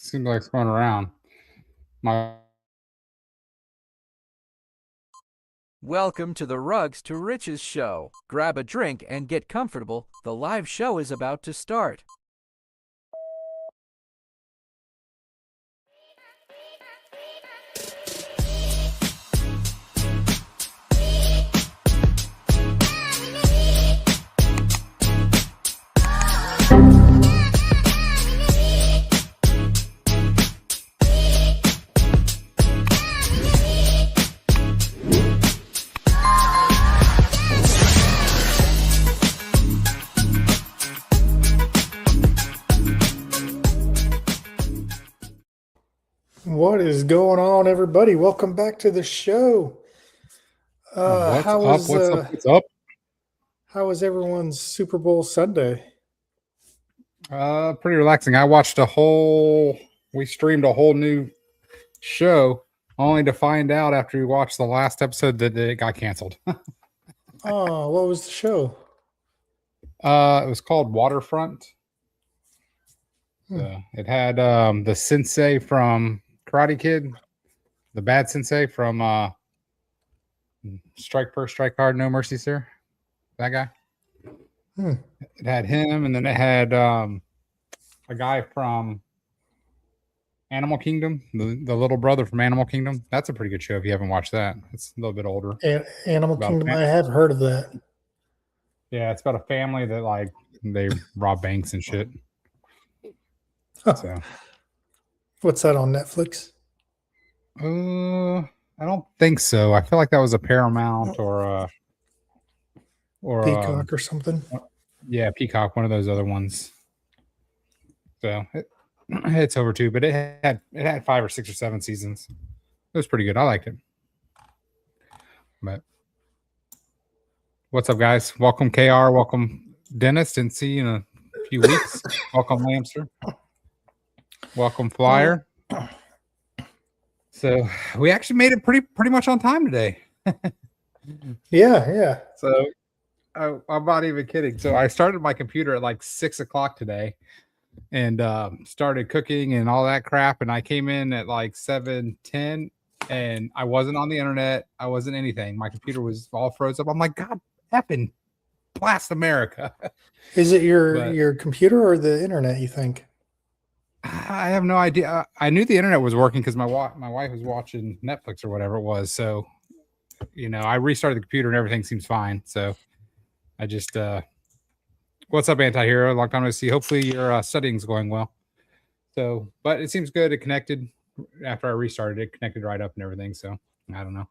seems like it's going around. Welcome to the Rugs to Riches show. Grab a drink and get comfortable. The live show is about to start. What is going on, everybody? Welcome back to the show. What's up? How was everyone's Super Bowl Sunday? Pretty relaxing. We streamed a whole new show only to find out after we watched the last episode that it got canceled. Oh, what was the show? It was called Waterfront. It had the sensei from Karate Kid, the bad sensei from Strike First, Strike Hard, No Mercy, Sir. That guy. It had him, and then it had a guy from Animal Kingdom, the little brother from Animal Kingdom. That's a pretty good show if you haven't watched that. It's a little bit older. Animal Kingdom, I have heard of that. Yeah, it's about a family that they rob banks and shit. Huh. So, what's that on Netflix? I don't think so. I feel like that was a Paramount or Peacock or something. Yeah, Peacock, one of those other ones. So it's over too, but it had 5 or 6 or 7 seasons. It was pretty good. I liked it. But what's up, guys? Welcome, KR. Welcome, Dennis. Didn't see you in a few weeks. Welcome, Lamster. Welcome, Flyer. So we actually made it pretty much on time today. Yeah. So I'm not even kidding. So I started my computer at like 6 o'clock today and started cooking and all that crap. And I came in at like 7:10 and I wasn't on the internet. I wasn't anything. My computer was all froze up. I'm like, God effing blast America. Is it your computer or the internet, you think? I have no idea. I knew the internet was working because my wife was watching Netflix or whatever it was. So, I restarted the computer and everything seems fine. So I just, what's up, Anti-Hero? Long time no see. Hopefully your studying's going well. So, but it seems good. It connected after I restarted. It connected right up and everything. So I don't know.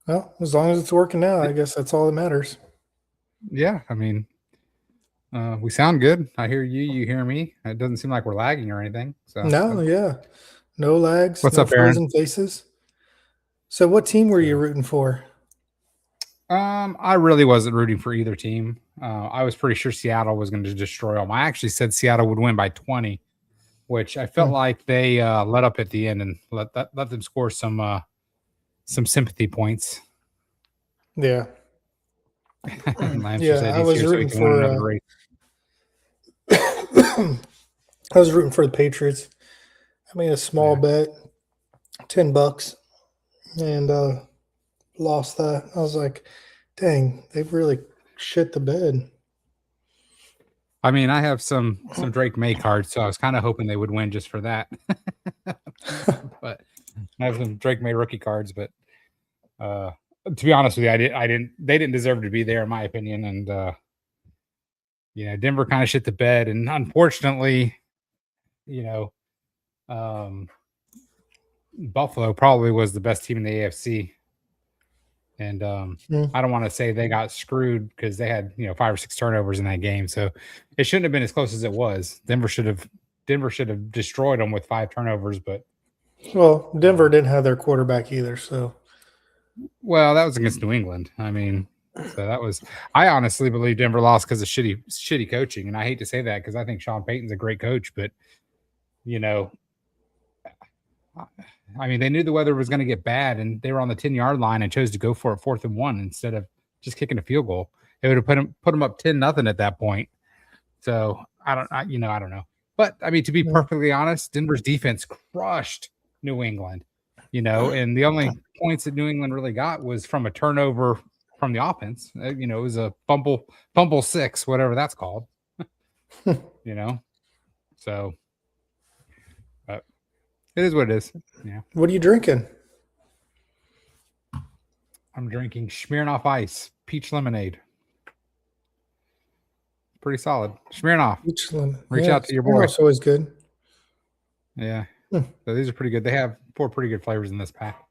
Well, as long as it's working now, I guess that's all that matters. Yeah, I mean, we sound good. I hear you. You hear me. It doesn't seem like we're lagging or anything. So no lags. What's no up, Aaron? Frozen faces. So, what team were you rooting for? I really wasn't rooting for either team. I was pretty sure Seattle was going to destroy them. I actually said Seattle would win by 20, which I felt like they let up at the end and let them score some sympathy points. Yeah. I was rooting for. I was rooting for the Patriots. I made a small bet, $10, and lost that. I was like, dang, they really shit the bed. I mean, I have some Drake May cards, so I was kind of hoping they would win just for that. But I have some Drake May rookie cards, but to be honest with you, they didn't deserve to be there in my opinion. And Denver kind of shit the bed, and unfortunately, Buffalo probably was the best team in the AFC. And I don't want to say they got screwed because they had 5 or 6 turnovers in that game, so it shouldn't have been as close as it was. Denver should have destroyed them with 5 turnovers, but Denver didn't have their quarterback either. So, that was against New England. I mean, so that was. I honestly believe Denver lost because of shitty coaching, and I hate to say that because I think Sean Payton's a great coach, but I mean, they knew the weather was going to get bad, and they were on the 10-yard line and chose to go for a 4th and 1 instead of just kicking a field goal. It would have put them up 10-0 at that point. So I don't know. But I mean, to be Yeah. perfectly honest, Denver's defense crushed New England, and the only points that New England really got was from a turnover from the offense. It was a fumble six, whatever that's called. So but it is what it is. Yeah. What are you drinking? I'm drinking Smirnoff Ice peach lemonade. Pretty solid. Smirnoff. Peach lemon. Reach out to your boy. It's always good. Yeah. So these are pretty good. They have 4 pretty good flavors in this pack.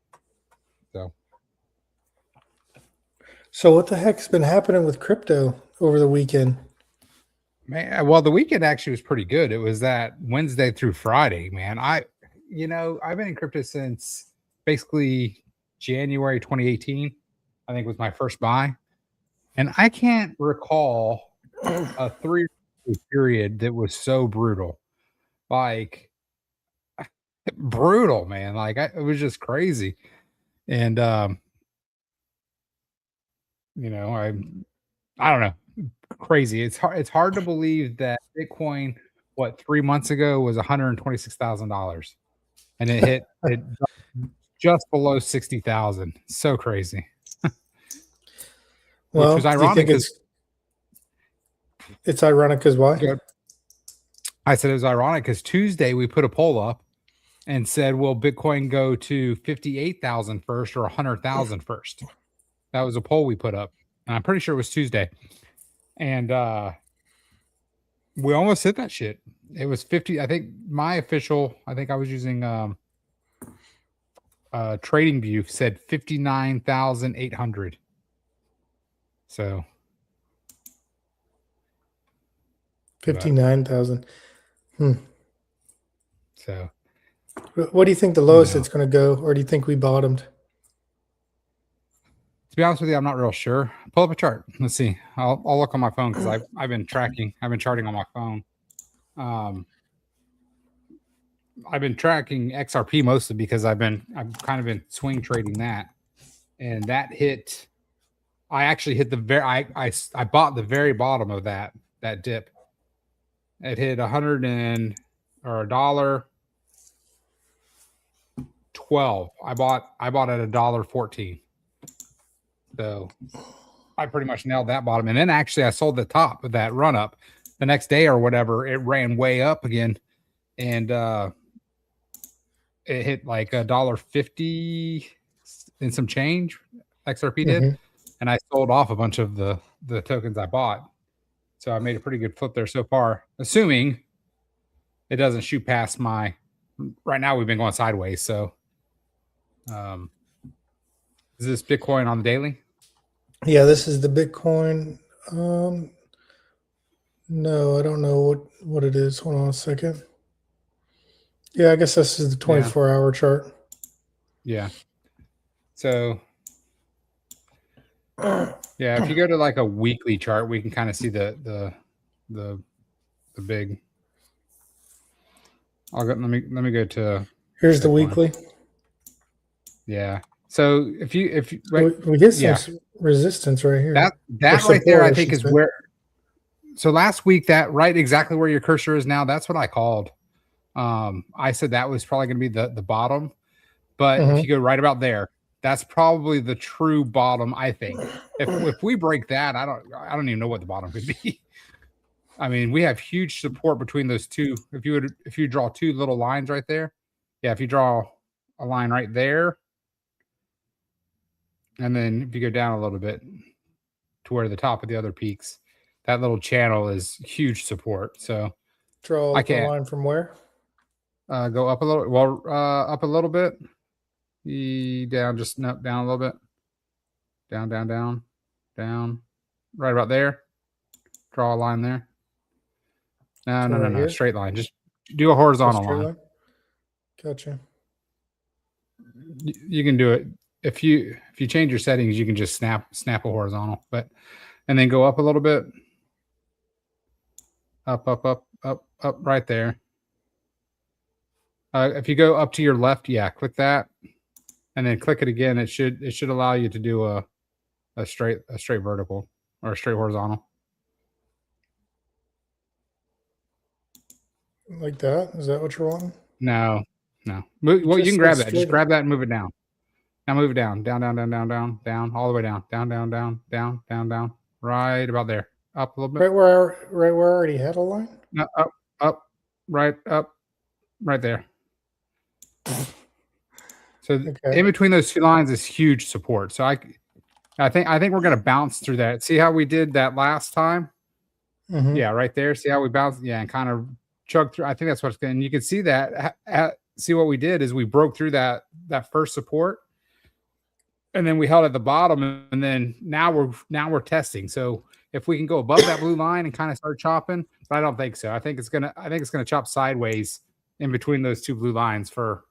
So what the heck's been happening with crypto over the weekend? Man, well, the weekend actually was pretty good. It was that Wednesday through Friday, man. I've been in crypto since basically January 2018. I think was my first buy. And I can't recall a 3 period that was so brutal. Like brutal, man. Like it was just crazy. And I don't know. Crazy. It's hard to believe that Bitcoin, 3 months ago was $126,000, and it hit it just below 60,000. So crazy. Well, which was ironic. It's ironic because why? I said it was ironic because Tuesday we put a poll up and said, "Will Bitcoin go to 58,000 first or 100,000 first?" That was a poll we put up, and I'm pretty sure it was Tuesday. And we almost hit that shit. It was 50. I think I was using TradingView said 59,800. So 59,000. So what do you think the lowest it's going to go, or do you think we bottomed? To be honest with you, I'm not real sure. Pull up a chart. Let's see. I'll look on my phone because I've been tracking. I've been charting on my phone. I've been tracking XRP mostly because I've kind of been swing trading that, and that hit. I actually hit I bought the very bottom of that dip. It hit $100 or $1.12. I bought at $1.14. So I pretty much nailed that bottom. And then actually I sold the top of that run up the next day or whatever. It ran way up again. And it hit like $1.50 and some change. XRP did. And I sold off a bunch of the tokens I bought. So I made a pretty good flip there so far, assuming it doesn't shoot past right now we've been going sideways. So is this Bitcoin on the daily? Yeah, this is the Bitcoin. No, I don't know what it is. Hold on a second. Yeah, I guess this is the 24-hour chart. Yeah. So yeah, if you go to like a weekly chart, we can kind of see the big. Let me go to. Here's Bitcoin. The weekly. Yeah. So if you we get some resistance right here. That right there, I think is where. So last week, that right exactly where your cursor is now, that's what I called. I said that was probably going to be the bottom, but if you go right about there, that's probably the true bottom. I think if we break that, I don't even know what the bottom could be. I mean, we have huge support between those two. If you draw two little lines right there, yeah. If you draw a line right there, and then if you go down a little bit to where the top of the other peaks, that little channel is huge support. So draw a line from where? Go up a little. Well, up a little bit. Down, just down a little bit. Down. Right about there. Draw a line there. No. Straight line. Just do a horizontal line. Gotcha. You can do it if you change your settings. You can just snap a horizontal, and then go up a little bit. Up, right there. If you go up to your left, click that, and then click it again. It should allow you to do a straight vertical or a straight horizontal. Like that? Is that what you're wanting? No. Well, you Just can grab said that. Just straight grab that and move it down. Now move it down, down, all the way down, down, right about there. Up a little bit. Right where I already had a line? No, up, right there. So Okay. in between those two lines is huge support. So I think we're gonna bounce through that. See how we did that last time? Mhm. Yeah, right there. See how we bounced? Yeah, and kind of chug through. I think that's what's going. And you can see that. See what we did is we broke through that first support, and then we held at the bottom, and then now we're testing. So if we can go above that blue line and kind of start chopping, but I don't think so. I think it's gonna chop sideways in between those two blue lines for.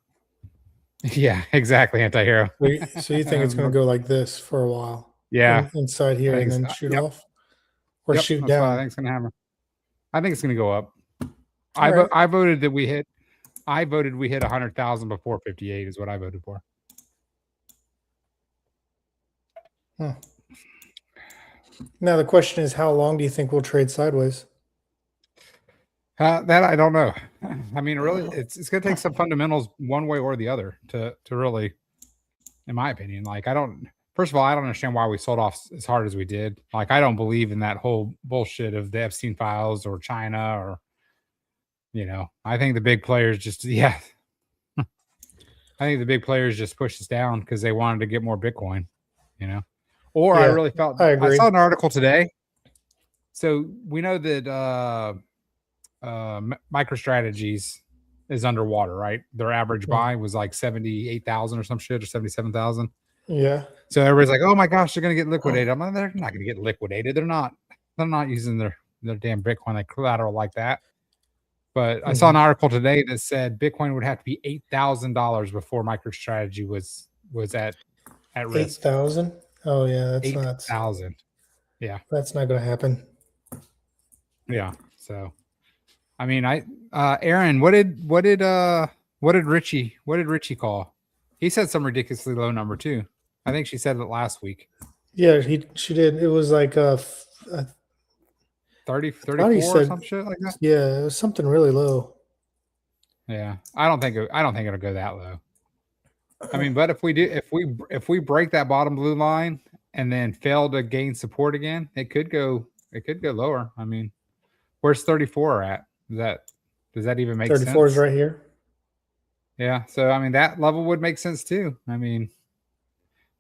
Yeah, exactly, anti-hero. So you think it's going to go like this for a while? Yeah, inside here and then shoot yep. off, or Yep, shoot that's what I down. think it's gonna happen. I think it's gonna go up. All right. I voted that we hit. I voted we hit 100,000 before 58 is what I voted for. Now the question is, how long do you think we'll trade sideways? That I don't know. I mean, really, it's going to take some fundamentals one way or the other to really, in my opinion. Like, I don't. First of all, I don't understand why we sold off as hard as we did. Like, I don't believe in that whole bullshit of the Epstein files or China or, I think the big players just I think the big players just pushed us down because they wanted to get more Bitcoin. Or I Yeah, really felt. I agree. I saw an article today. So we know that MicroStrategies is underwater, right? Their average buy was like 78,000 or some shit, or 77,000. Yeah. So everybody's like, "Oh my gosh, they're gonna get liquidated." I'm like, "They're not gonna get liquidated. They're not using their damn Bitcoin like collateral like that." But I saw an article today that said Bitcoin would have to be $8,000 before MicroStrategy was at risk. 8,000. Oh yeah, that's 8,000. Yeah, that's not going to happen. yeah. So, I mean, Aaron, what did Richie call? He said some ridiculously low number too. I think she said it last week. Yeah, she did. It was like 34 or some shit like that. Yeah, it was something really low. Yeah, I don't think it'll go that low. I mean, but if we break that bottom blue line and then fail to gain support again, it could go lower. I mean, where's 34 at? Does that even make 34 sense? is right here. Yeah, so I mean that level would make sense too. I mean,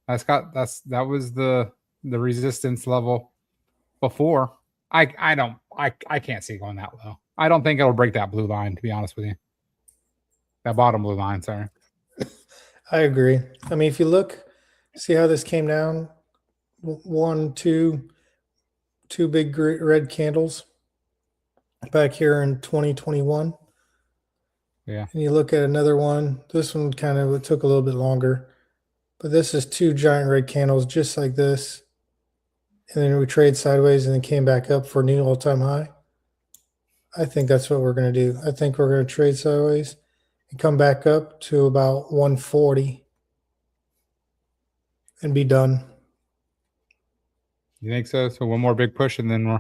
that was the resistance level before. I can't see it going that low. I don't think it'll break that blue line, to be honest with you. That bottom blue line, sorry. I agree. I mean, if you look, see how this came down? One, two big red candles back here in 2021. Yeah. And you look at another one. This one kind of took a little bit longer, but this is two giant red candles just like this. And then we trade sideways and then came back up for a new all-time high. I think that's what we're going to do. I think we're going to trade sideways and come back up to about 140 and be done. You think so? So one more big push and then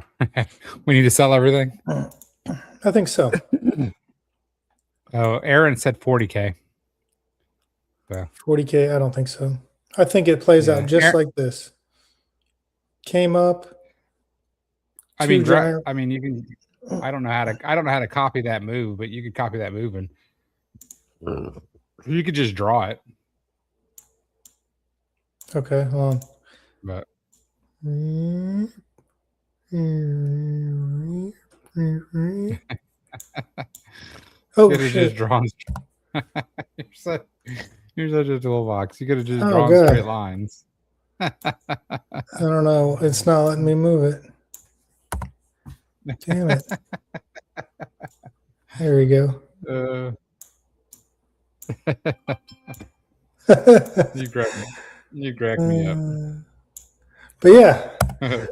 we need to sell everything? I think so. Oh, Aaron said 40K. So 40K, I don't think so. I think it plays out just like this. Came up. I mean, you can. I don't know how to copy that move, but you could copy that move and you could just draw it. Okay, hold on. But oh shit! Just drawn. You're such a toolbox. You could have just drawn straight lines. I don't know. It's not letting me move it. Damn it. There we go. You cracked me up. But yeah,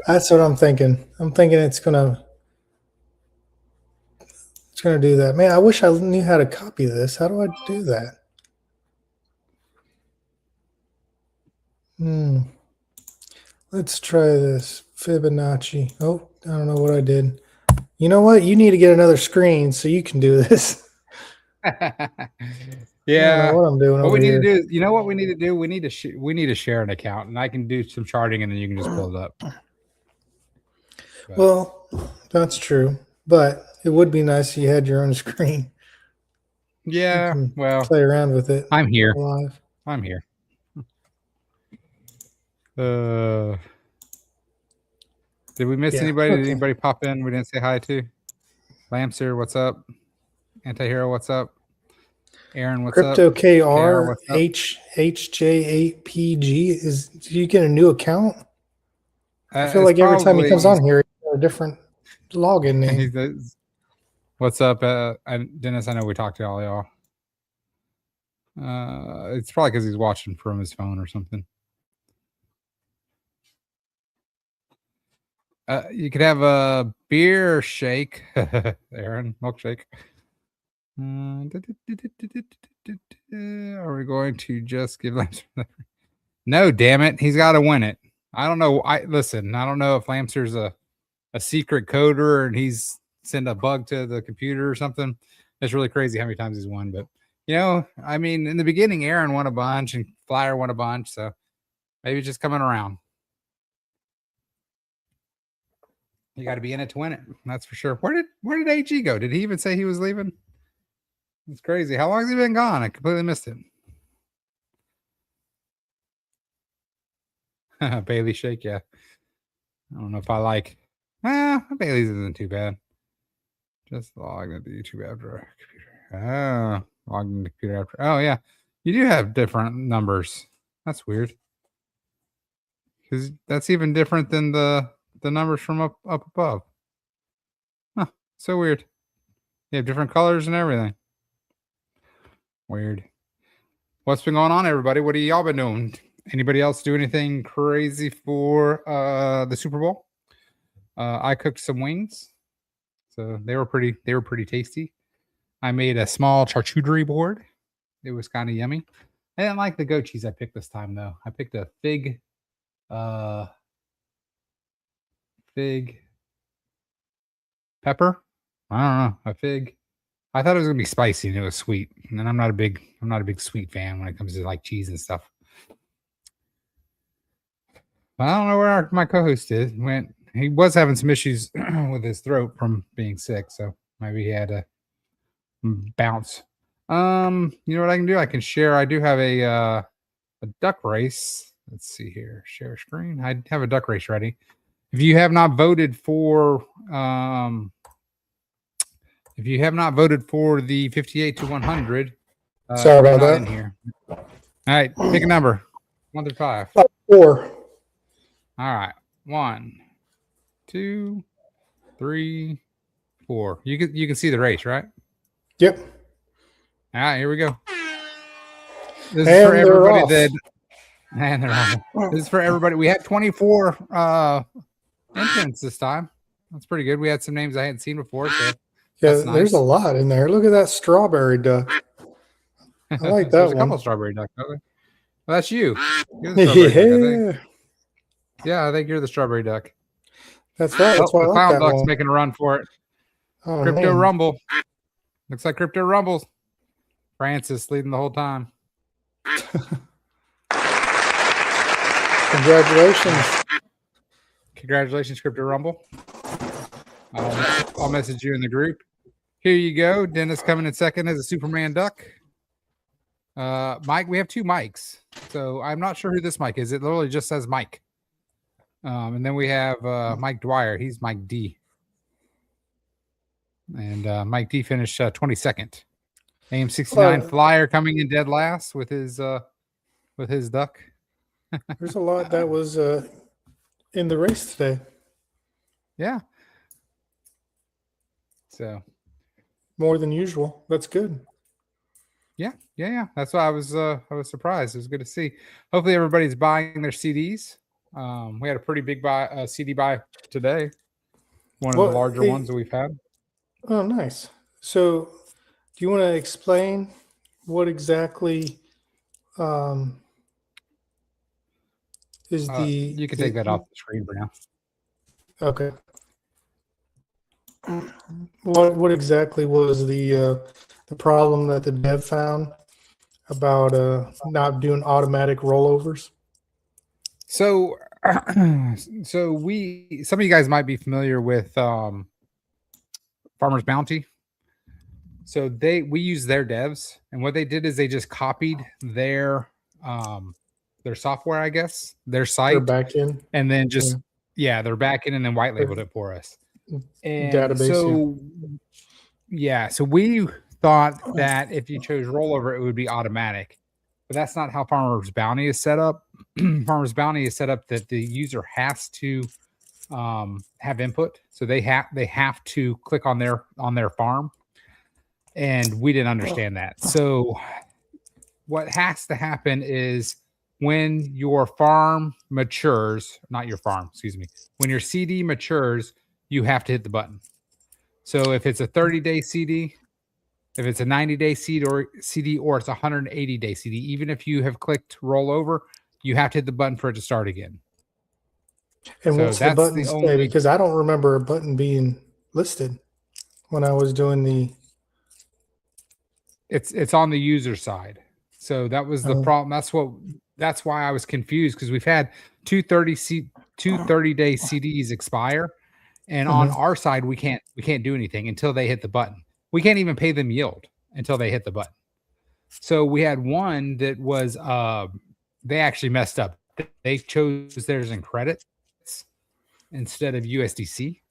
that's what I'm thinking. I'm thinking it's gonna do that. Man, I wish I knew how to copy this. How do I do that? Let's try this Fibonacci. Oh, I don't know what I did. You know what? You need to get another screen so you can do this. I don't know Yeah. what I'm doing What over we need here. to do, you know what we need to do? We need to share an account, and I can do some charting, and then you can just pull it up. But, Well, that's true, but it would be nice if you had your own screen. You yeah. can Well, play around with it I'm here. live. I'm here. Did we miss Yeah, anybody? Did okay. anybody pop in? We didn't say hi to. Lamster, what's up? Antihero, what's up? Aaron, what's Crypto up? KR, KR what's up? HJ8PG is. Do you get a new account? I feel It's like every time he comes probably on here, he's got a different login name. what's up, Dennis? I know we talked to all y'all. It's probably because he's watching from his phone or something. You could have a beer shake, Aaron, milkshake. Are we going to just give Lamster? No, damn it, he's got to win it. I don't know. I don't know if Lamster's a secret coder and he's sent a bug to the computer or something. It's really crazy how many times he's won. But I mean, in the beginning, Aaron won a bunch and Flyer won a bunch, so maybe just coming around. You got to be in it to win it. That's for sure. Where did AG go? Did he even say he was leaving? It's crazy. How long has he been gone? I completely missed it. Bailey shake, yeah. I don't know if I like. Bailey's isn't too bad. Just log into YouTube after a computer. Oh, log into the computer after. Oh yeah, you do have different numbers. That's weird. Because that's even different than the numbers from up above. Huh, so weird. You have different colors and everything. Weird. What's been going on, everybody? What have y'all been doing? Anybody else do anything crazy for the Super Bowl? I cooked some wings, so they were pretty tasty. I made a small charcuterie board. It was kind of yummy. I didn't like the goat cheese I picked this time though. I picked a fig pepper. I don't know, a fig. I thought it was gonna be spicy and it was sweet. And I'm not a big sweet fan when it comes to like cheese and stuff. But I don't know where my co-host went. He was having some issues with his throat from being sick, so maybe he had to bounce. You know what I can do? I can share. I do have a duck race. Let's see here. Share screen. I have a duck race ready. If you have not voted for the 58 to 100, Sorry about that. In here. All right, pick a number. 1 through 5. 4. All right. 1, 2, 3, 4. You can see the race, right? Yep. All right, here we go. This And is for they're everybody off. This is for everybody. We had 24 entrants this time. That's pretty good. We had some names I hadn't seen before. So Yeah, that's there's a nice. lot in there. Look at that strawberry duck. I like that There's a one. couple strawberry ducks. Well, that's you. You're the strawberry duck, I think. Yeah, I think you're the strawberry duck. That's right. That's why I the like clown that duck's one. making a run for it. Oh, Crypto man. Rumble. Looks like Crypto Rumbles. Francis leading the whole time. Congratulations. Congratulations, Crypto Rumble. I'll message you in the group. Here you go. Dennis coming in second as a Superman duck. Mike, we have 2 mics. So I'm not sure who this mic is. It literally just says Mike. And then we have Mike Dwyer. He's Mike D. And Mike D finished 22nd. AM69 Flyer coming in dead last with his duck. There's a lot that was in the race today. Yeah. So more than usual. That's good. Yeah. That's why I was surprised. It was good to see. Hopefully everybody's buying their CDs. We had a pretty big CD buy today. One of the larger ones that we've had. Oh, nice. So, do you want to explain what exactly is the? You can take that off the screen for now. Okay. What exactly was the problem that the dev found about not doing automatic rollovers? So, some of you guys might be familiar with Farmers Bounty. So we use their devs, and what they did is they just copied their software, I guess, their Their site, back end and then just they're back in and then white labeled it for us. And database. so we thought that if you chose rollover, it would be automatic, but that's not how Farmers Bounty is set up. Farmers Bounty is set up that the user has to have input, so they have to click on their farm, and we didn't understand that. So what has to happen is when your farm matures, not your farm, excuse me, when your CD matures, you have to hit the button. So if it's a 30-day CD, if it's a 90-day CD, or it's a 180-day CD, even if you have clicked roll over, you have to hit the button for it to start again. And So what's the that's button the say? only- Because I don't remember a button being listed when I was doing the. It's on the user side. So that was the problem. That's why I was confused, because we've had 230 day CDs expire, and on our side we can't do anything until they hit the button. We can't even pay them yield until they hit the button. So we had one that was they actually messed up. They chose theirs in credits instead of USDC.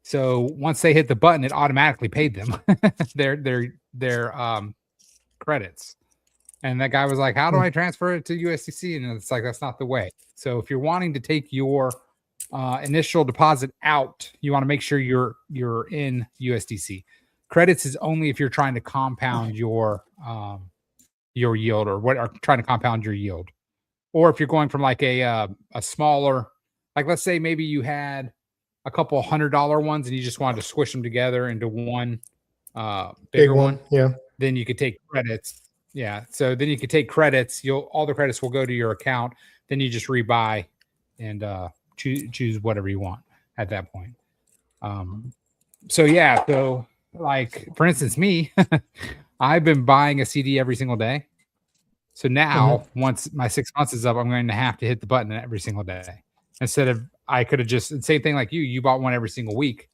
So once they hit the button, it automatically paid them their credits. And that guy was like, how do I transfer it to USDC? And it's like, that's not the way. So if you're wanting to take your initial deposit out, you want to make sure you're in USDC. Credits is only if you're trying to compound your yield, or trying to compound your yield. Or if you're going from like a smaller, like let's say maybe you had a couple $100 ones and you just wanted to squish them together into one bigger one. Yeah. Then you could take credits. Yeah. So then you could take credits. all the credits will go to your account. Then you just rebuy and choose whatever you want at that point. So like for instance, me, I've been buying a CD every single day. So now once my 6 months is up, I'm going to have to hit the button every single day. Instead of, I could have just, same thing like you bought one every single week,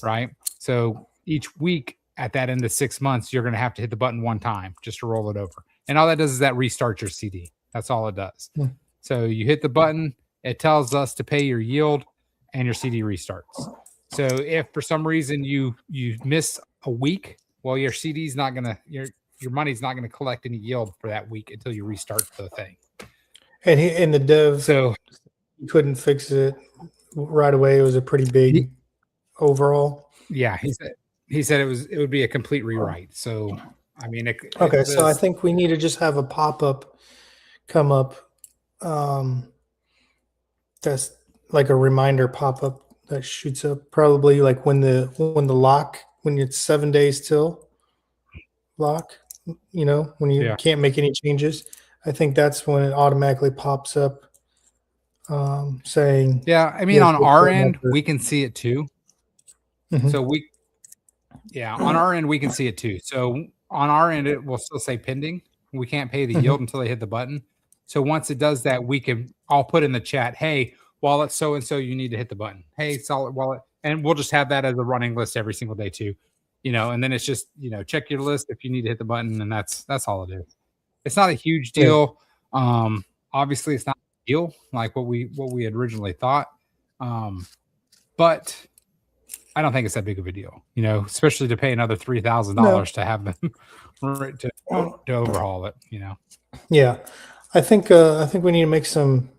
right? So each week at that end of 6 months, you're going to have to hit the button one time just to roll it over. And all that does is that restarts your CD. That's all it does. So you hit the button, it tells us to pay your yield, and your CD restarts. So if for some reason you miss a week, well, your CD's not going to, your money's not going to collect any yield for that week until you restart the thing. And the dev couldn't fix it right away. It was a pretty big overall. Yeah, he said it would be a complete rewrite. So I mean, so I think we need to just have a pop-up come up. That's like a reminder pop-up that shoots up probably like when it's 7 days till lock, when you can't make any changes. I think that's when it automatically pops up saying. Yeah, I mean, on our end, we can see it too. So on our end, we can see it too. So on our end, it will still say pending. We can't pay the yield until they hit the button. So once it does that, I'll put in the chat, hey, wallet so-and-so, you need to hit the button. Hey, solid wallet. And we'll just have that as a running list every single day too. And then it's just, check your list if you need to hit the button, and that's all it is. It's not a huge deal. Obviously it's not a deal like what we had originally thought. But I don't think it's that big of a deal, especially to pay another $3,000 to have them to overhaul it, Yeah. I think we need to make some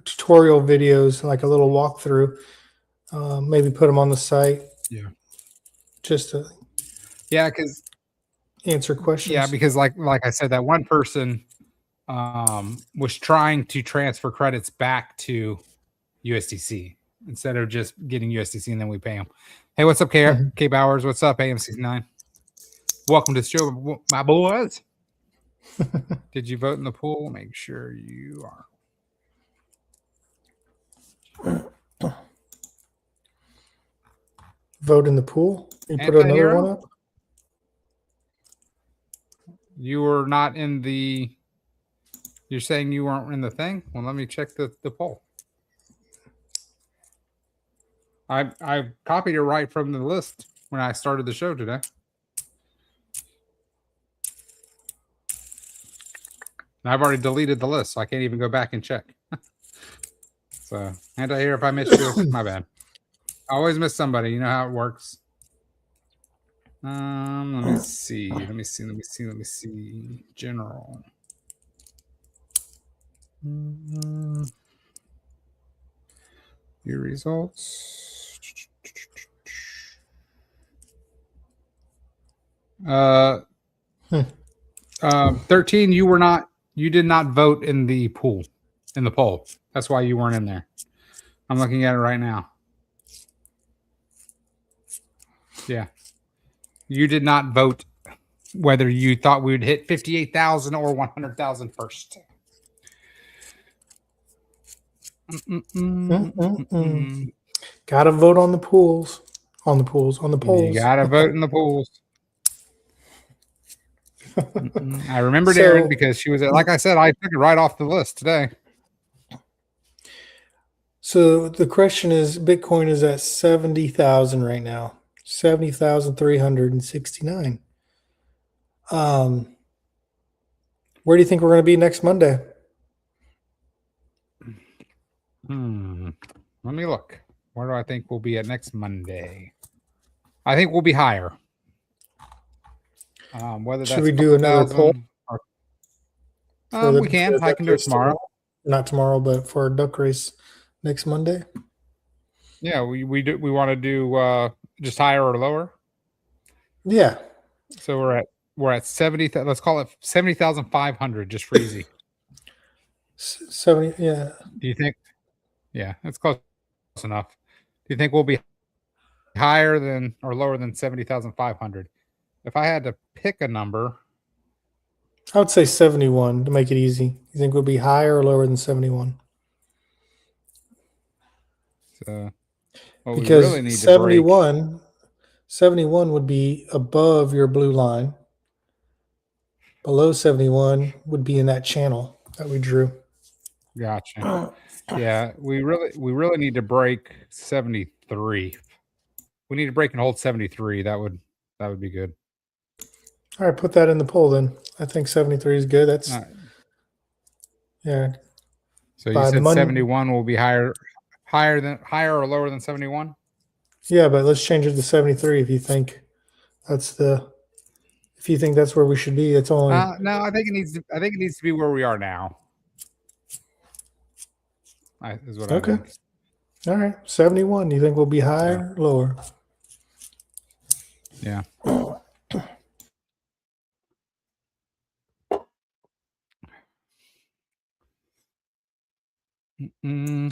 tutorial videos, like a little walkthrough, maybe put them on the site. Yeah. Just to because answer questions. Yeah, because like I said, that one person was trying to transfer credits back to USDC instead of just getting USDC and then we pay them. Hey, what's up, K Bowers? What's up, AM69? Welcome to the show, my boys. Did you vote in the poll? Make sure you are. vote in the pool? You put another Anti-hero? one up? You were not in the. You're saying you weren't in the thing? Well, let me check the poll. I copied it right from the list when I started the show today. And I've already deleted the list, so I can't even go back and check. So, anti-hero, if I missed you, my bad. I always miss somebody. You know how it works. Let me see. Let me see. General. Your results. 13. You did not vote in the pool, in the poll. That's why you weren't in there. I'm looking at it right now. Yeah. You did not vote whether you thought we would hit 58,000 or 100,000 first. Gotta vote on the pools. On the polls. You gotta vote in the pools. I remember Darren because she was, like I said, I took it right off the list today. So the question is, Bitcoin is at 70,000 right now. 70,369. Where do you think we're going to be next Monday? Let me look. Where do I think we'll be at next Monday? I think we'll be higher. Whether should we do another poll? We can. I can do it tomorrow. Not tomorrow, but for a duck race next Monday. Yeah, we want to do just higher or lower. Yeah. So we're at 70. Let's call it 70,500 just for easy. 70. Yeah. Do you think? Yeah, that's close enough. Do you think we'll be higher than or lower than 70,500? If I had to pick a number, I would say 71 to make it easy. You think we'll be higher or lower than 71? So, because we really need 71 would be above your blue line. Below 71 would be in that channel that we drew. Gotcha. Yeah, we really need to break 73. We need to break and hold 73. That would be good. All right, put that in the poll then. I think 73 is good. That's yeah. So you said 71 will be higher or lower than 71? Yeah, but let's change it to 73 if you think that's where we should be. It's only no, I think it needs to be where we are now. Is what okay. I think. All right, 71. You think we'll be higher, or lower? Yeah.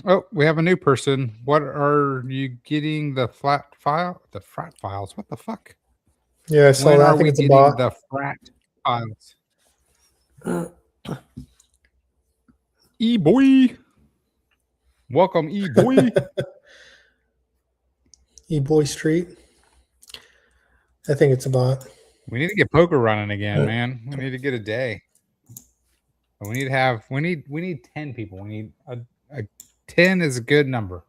Oh, we have a new person. What are you getting the flat file? The frat files? What the fuck? Yeah, I saw that. I think it's a bot. The frat files? E-boy. Welcome, E-boy. E-boy Street. I think it's a bot. We need to get poker running again, man. We need to get a day. We need 10 people. We need a 10 is a good number.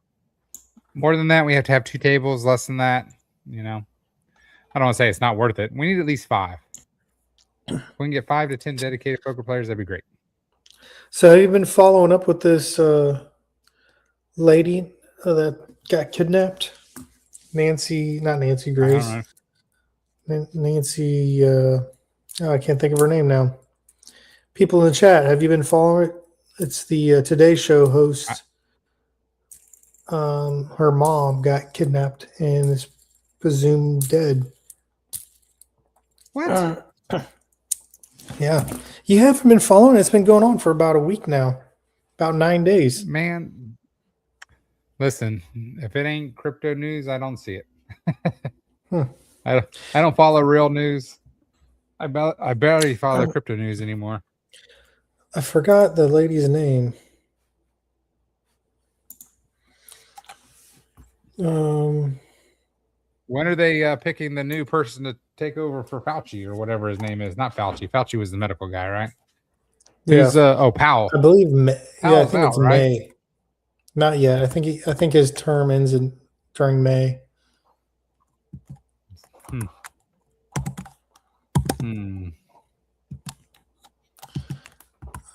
More than that, we have to have 2 tables. Less than that, I don't want to say it's not worth it. We need at least 5. If we can get 5 to 10 dedicated poker players, that'd be great. So have you been following up with this lady that got kidnapped? Not Nancy Grace. Nancy, I can't think of her name now. People in the chat, have you been following it? It's the Today Show host. Her mom got kidnapped and is presumed dead. What? Yeah. You haven't been following it. It's been going on for about a week now. About 9 days. Man, listen, if it ain't crypto news, I don't see it. I don't follow real news. I barely follow crypto news anymore. I forgot the lady's name. When are they picking the new person to take over for Fauci or whatever his name is? Not Fauci. Fauci was the medical guy, right? Yeah, Who's Powell? I believe May. Yeah, I Powell's think out, it's right? May. Not yet. I think his term ends during May. Hmm.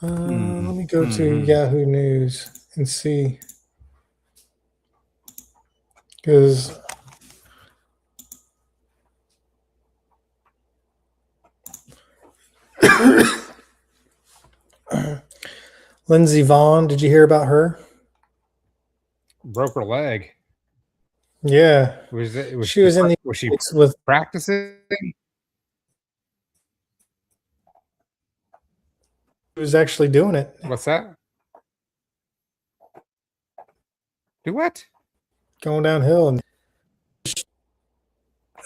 Let me go to Yahoo News and see, because Lindsey Vaughn, did you hear about her? Broke her leg. Yeah, Was she was in the was she with practicing? was actually doing it, What's that? Do what? going downhill, and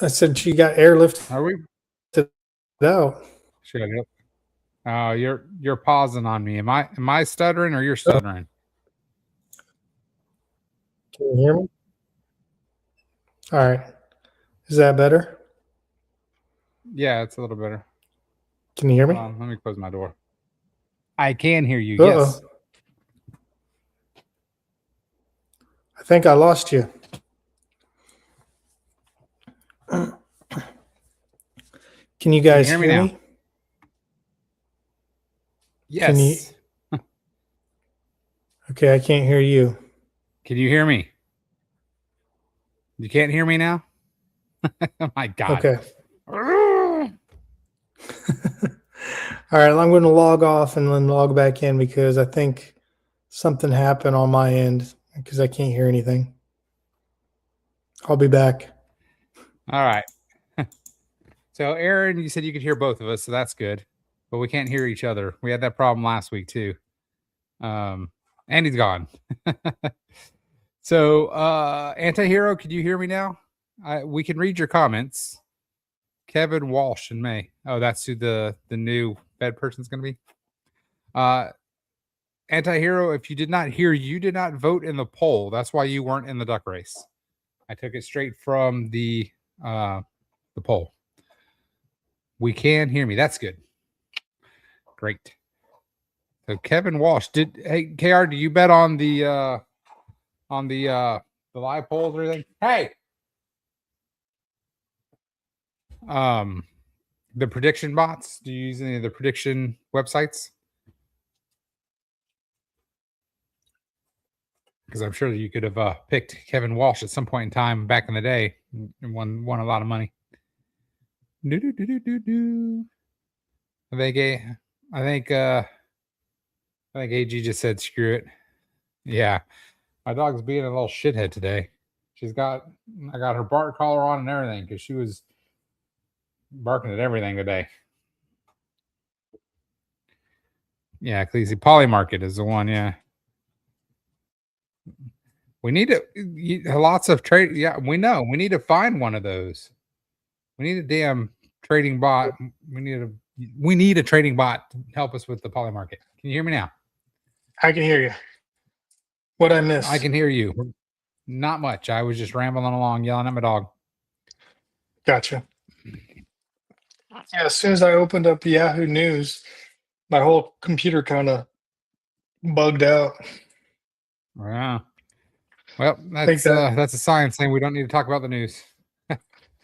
I said she got airlifted Are we? out. Shit. Oh, you're pausing on me. Am I stuttering or you're stuttering? Can you hear me? All right, is that better? Yeah, it's a little better. Can you hear me? Let me close my door. I can hear you. Uh-oh. Yes. I think I lost you. Can you guys hear me hear now? me? Yes. Can you? Okay, I can't hear you. Can you hear me? You can't hear me now? Oh my God. Okay. All right, I'm going to log off and then log back in because I think something happened on my end because I can't hear anything. I'll be back. All right. So, Aaron, you said you could hear both of us, so that's good. But we can't hear each other. We had that problem last week too. And he's gone. So, Antihero, could you hear me now? We can read your comments. Kevin Walsh in May. Oh, that's who the new bed person's going to be. Antihero, if you did not hear, you did not vote in the poll. That's why you weren't in the duck race. I took it straight from the poll. We can hear me. That's good. Great. So Kevin Walsh, hey KR, do you bet on the live polls or anything? Hey. The prediction bots. Do you use any of the prediction websites? Because I'm sure that you could have picked Kevin Walsh at some point in time back in the day and won a lot of money. I think AG just said screw it. Yeah, my dog's being a little shithead today. I got her bark collar on and everything because she was barking at everything today. Yeah, Cleese, Polymarket is the one. Yeah, we need lots of trade. Yeah, we know we need to find one of those. We need a damn trading bot. We need a trading bot to help us with the Polymarket. Can you hear me now? I can hear you. What I missed? I can hear you. Not much. I was just rambling along, yelling at my dog. Gotcha. Yeah, as soon as I opened up Yahoo News, my whole computer kind of bugged out. Yeah. Well, that's a sign saying we don't need to talk about the news.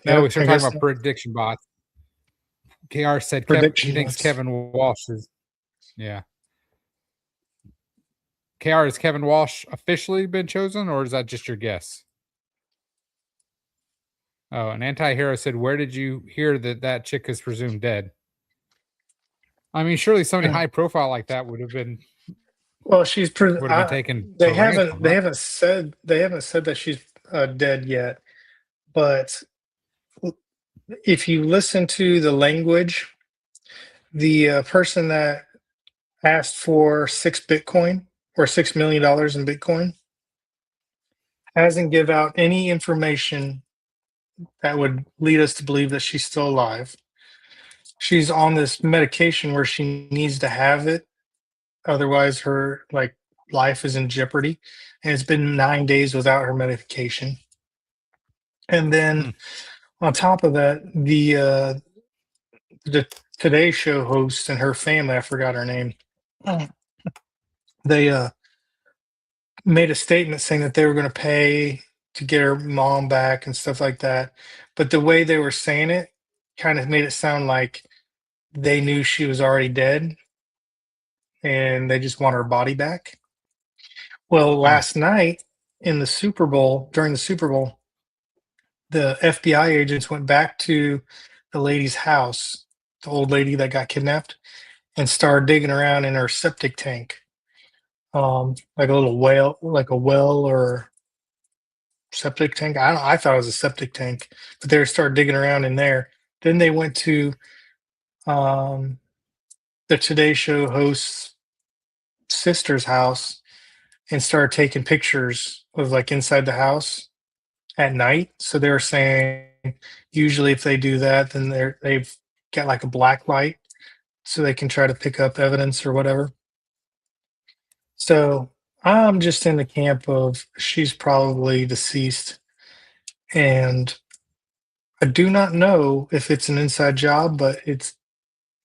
No, we start talking about prediction bots. KR said he thinks Kevin Walsh is. Yeah. KR, has Kevin Walsh officially been chosen, or is that just your guess? Oh, an anti-hero said, where did you hear that chick is presumed dead? I mean, surely somebody high profile like that would have been. Well, she's would have been taken. They haven't said that she's dead yet. But if you listen to the language, the person that asked for 6 Bitcoin or $6 million in Bitcoin hasn't give out any information that would lead us to believe that she's still alive. She's on this medication where she needs to have it, otherwise her life is in jeopardy. And it's been 9 days without her medication. And then on top of that, the Today Show host and her family, I forgot her name, they made a statement saying that they were going to pay to get her mom back and stuff like that. But the way they were saying it kind of made it sound like they knew she was already dead and they just want her body back. Well, last night in the Super Bowl, during the Super Bowl, the FBI agents went back to the lady's house, the old lady that got kidnapped, and started digging around in her septic tank, like a little well, like a well or septic tank. I thought it was a septic tank, but they started digging around in there. Then they went to um, the Today Show host's sister's house and started taking pictures of like inside the house at night. So they were saying usually if they do that, then they've got like a black light so they can try to pick up evidence or whatever. So I'm just in the camp of she's probably deceased, and I do not know if it's an inside job, but it's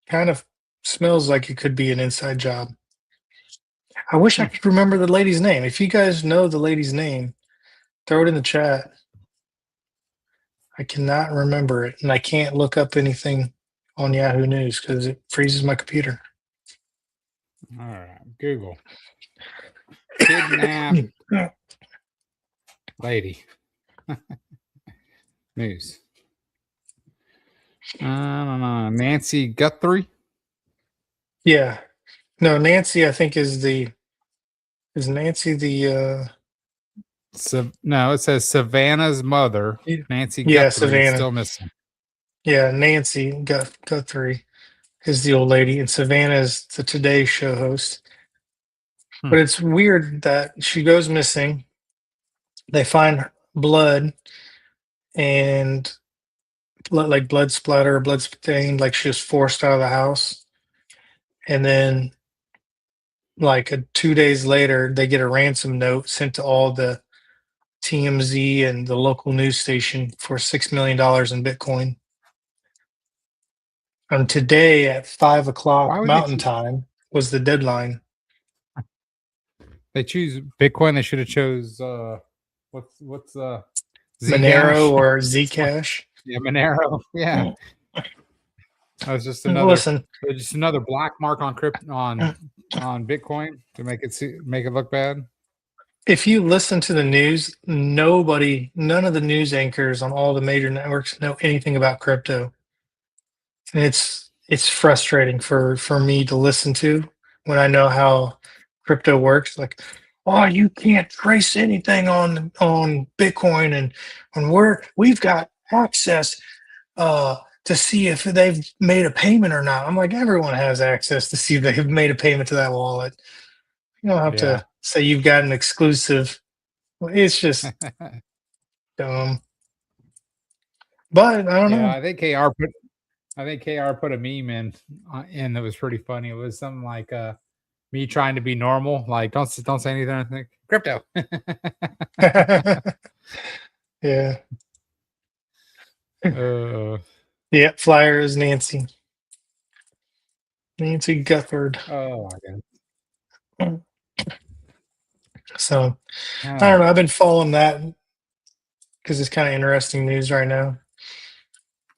kind of smells like it could be an inside job. I wish I could remember the lady's name. If you guys know the lady's name, throw it in the chat. I cannot remember it, and I can't look up anything on Yahoo News because it freezes my computer. All right, Google kidnap lady news. I don't know. Nancy Guthrie. Yeah, no, Nancy. I think is Nancy the So no, it says Savannah's mother, Yeah. Nancy Yeah, Guthrie, is Savannah. still missing. Yeah, Nancy Guthrie is the old lady, and Savannah is the Today Show host. But it's weird that she goes missing. They find blood and like blood splatter, blood stain, like she was forced out of the house. And then, like 2 days later, they get a ransom note sent to all the TMZ and the local news station for $6 million in Bitcoin. And today at 5 o'clock Why would Mountain Time was the deadline. they choose Bitcoin? They should have chose what's Monero or Zcash. Yeah, Monero. Yeah, that was just another black mark on on Bitcoin to make it look bad. If you listen to the news, none of the news anchors on all the major networks know anything about crypto. And it's frustrating for me to listen to when I know how crypto works. Like, oh, you can't trace anything on Bitcoin, and when we've got access to see if they've made a payment or not. I'm like, everyone has access to see if they've made a payment to that wallet. You don't have to say you've got an exclusive. It's just dumb. But I don't know. I think KR put a meme in that was pretty funny. It was something like me trying to be normal, like don't say anything. I think crypto. Yeah. Yeah, flyer is Nancy Guthard. Oh my god. So I don't know. I've been following that because it's kind of interesting news right now.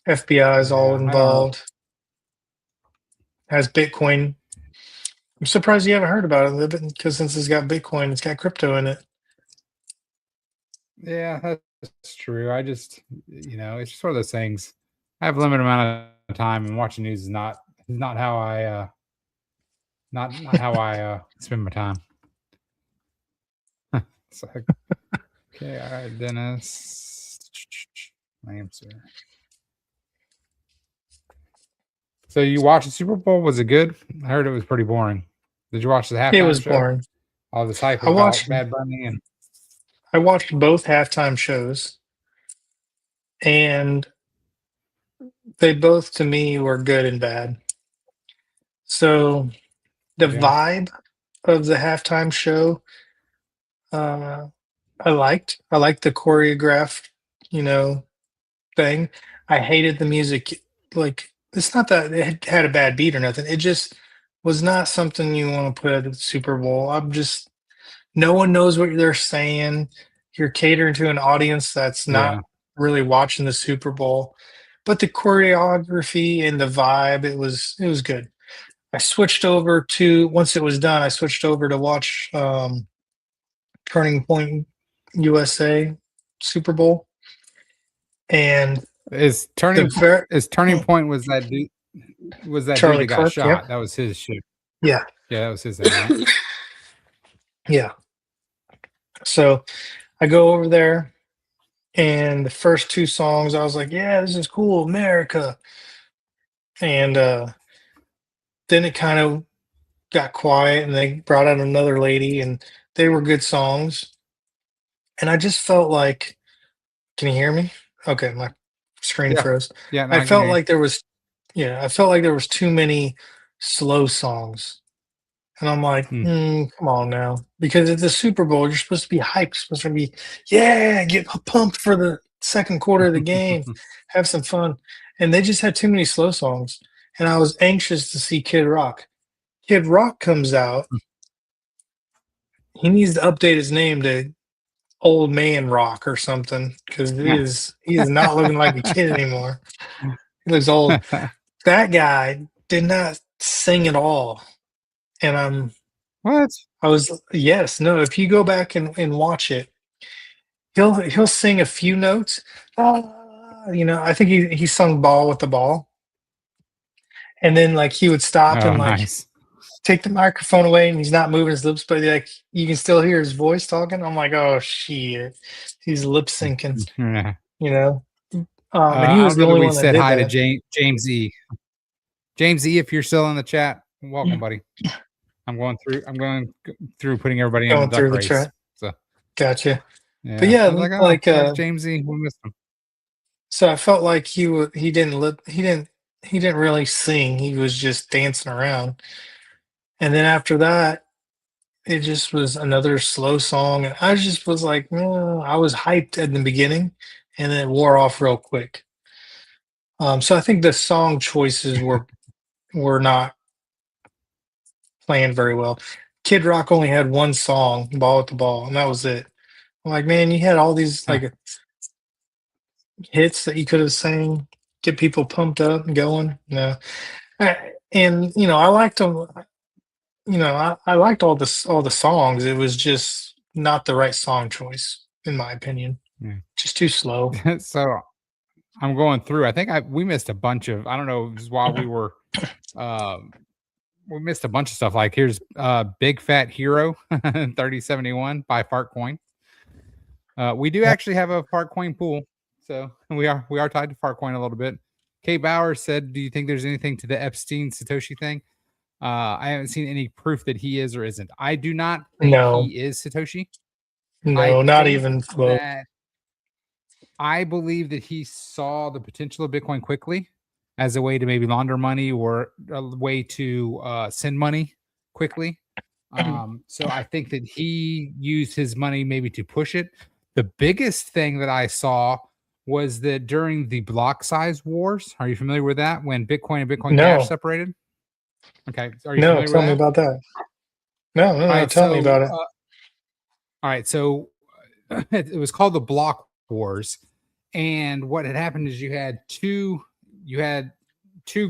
FBI is all involved. Has Bitcoin. I'm surprised you haven't heard about it because since it's got Bitcoin, it's got crypto in it. Yeah, that's true. I just, it's just one of those things. I have a limited amount of time, and watching news is not how I not how I spend my time. It's like, okay, all right, Dennis. My answer. So you watched the Super Bowl? Was it good? I heard it was pretty boring. Did you watch the halftime? It was show? boring. All this hype about Bad Bunny and. I watched both halftime shows, and they both, to me, were good and bad. So the vibe of the halftime show, I liked the choreographed thing. I hated the music. Like, it's not that it had a bad beat or nothing. It just was not something you want to put at the Super Bowl. No one knows what they're saying. You're catering to an audience that's Yeah. not really watching the Super Bowl. But the choreography and the vibe, it was good. I switched over to once it was done, I switched over to watch Turning Point USA Super Bowl. And Is turning the point was that dude Charlie that got Kirk, shot? yep. That was his shit. Yeah. Yeah, that was his thing, right? Yeah. So I go over there, and the first two songs, I was like, yeah, this is cool, America. And then it kind of got quiet, and they brought out another lady, and they were good songs. And I just felt like, can you hear me? Okay, my screen Yeah. froze. Yeah, no, I I can felt hear you. like there was, I felt like there was too many slow songs. And I'm like, come on now. Because it's the Super Bowl. You're supposed to be hyped. You're supposed to be, yeah, get pumped for the second quarter of the game, have some fun. And they just had too many slow songs. And I was anxious to see Kid Rock. Kid Rock comes out. He needs to update his name to Old Man Rock or something because he is not looking like a kid anymore. He looks old. That guy did not sing at all. And What? yes, no, if you go back and watch it, he'll sing a few notes. I think he sung Ball with the Ball. And then like he would stop Oh, and like nice. take the microphone away and he's not moving his lips, but like you can still hear his voice talking. I'm like, oh shit. He's lip syncing, Yeah. you know. And he I was don't the know that only we one that said did hi to that. James E. James E, if you're still in the chat, welcome, buddy. I'm going through putting everybody in the Going duck through the race. chat. So Gotcha. yeah, But yeah, I was like, oh, like there's James E. We missed him. so I felt like he didn't really sing. He was just dancing around. And then after that, it just was another slow song. And I just was like, I was hyped at the beginning and then it wore off real quick. So I think the song choices were not planned very well. Kid Rock only had one song, Ball with the Ball, and that was it. I'm like, man, you had all these like hits that you could have sang, get people pumped up and going. No. And I liked them. I liked all the songs. It was just not the right song choice, in my opinion. Yeah. Just too slow. So I'm going through. I think we missed a bunch of. I don't know. It was while we were. We missed a bunch of stuff. Like here's Big Fat Hero 3071 by Fartcoin. We do actually have a Fartcoin pool, so we are tied to Fartcoin a little bit. Kay Bauer said, "Do you think there's anything to the Epstein Satoshi thing?" I haven't seen any proof that he is or isn't. I do not think No. he is Satoshi. No, not even close. I believe that he saw the potential of Bitcoin quickly as a way to maybe launder money or a way to send money quickly. So I think that he used his money maybe to push it. The biggest thing that I saw was that during the block size wars, are you familiar with that? When Bitcoin and Bitcoin Cash separated? Okay. Are you familiar with that? Tell me about that. No, tell me about it. All right. So it was called the block wars. And what had happened is you had two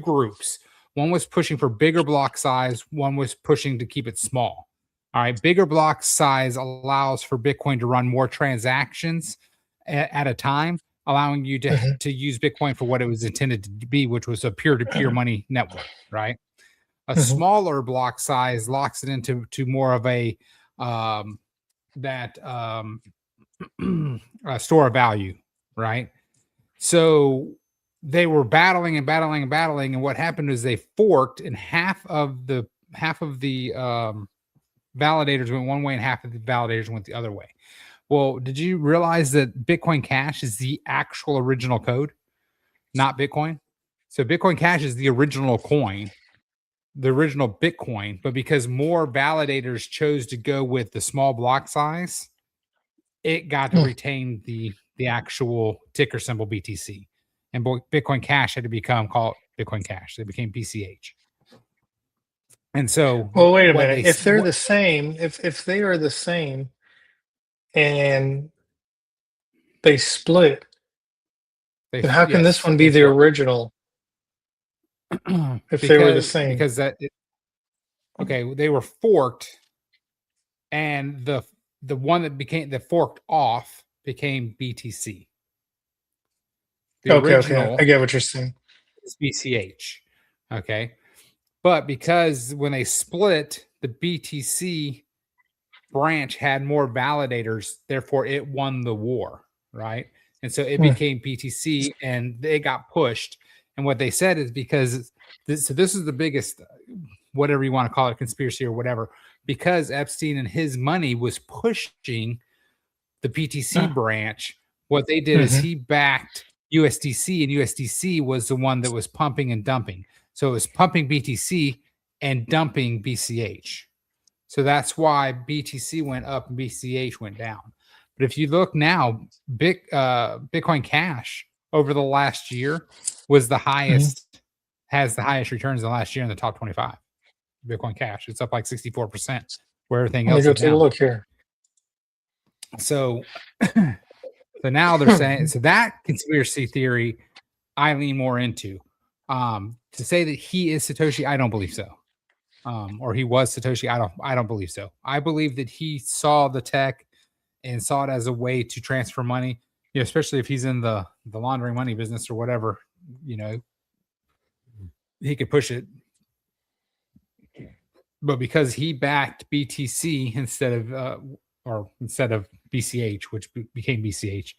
groups. One was pushing for bigger block size, one was pushing to keep it small. All right, bigger block size allows for Bitcoin to run more transactions at a time, allowing you to use Bitcoin for what it was intended to be, which was a peer-to-peer money network, right? A smaller block size locks it into more of a store of value, right? So they were battling, and what happened is they forked, and half of the validators went one way and half of the validators went the other way. Well, did you realize that Bitcoin Cash is the actual original code, not Bitcoin? So Bitcoin Cash is the original coin, the original Bitcoin, but because more validators chose to go with the small block size, it got to retain the the actual ticker symbol BTC, and Bitcoin Cash had to become called Bitcoin Cash. They became BCH. And so, Well, wait a what minute. they If they're what the same, if they are the same, and they split, they then how can this yes one be they the split original if they were the same? because okay, they were forked, and the one that forked off became BTC. The Okay. I original get what you're saying. is BCH. Okay. But because when they split, the BTC branch had more validators, therefore it won the war, right? And so it Hmm. became BTC and they got pushed. And what they said is because this is the biggest, whatever you want to call it, conspiracy or whatever, because Epstein and his money was pushing the BTC branch. What they did is Mm-hmm. he backed USDC, and USDC was the one that was pumping and dumping. So it was pumping BTC and dumping BCH. So that's why BTC went up and BCH went down. But if you look now, Bitcoin Cash over the last year was the highest, has the highest returns in the last year in the top 25. Bitcoin Cash, it's up like 64%, where everything Let me else go is take a down. look here. So, so now they're saying, so that conspiracy theory I lean more into. To say that he is Satoshi, I don't believe so. Or he was Satoshi, I don't believe so. I believe that he saw the tech and saw it as a way to transfer money, you know, especially if he's in the laundering money business or whatever, you know, he could push it. But because he backed BTC instead of BCH, which became BCH.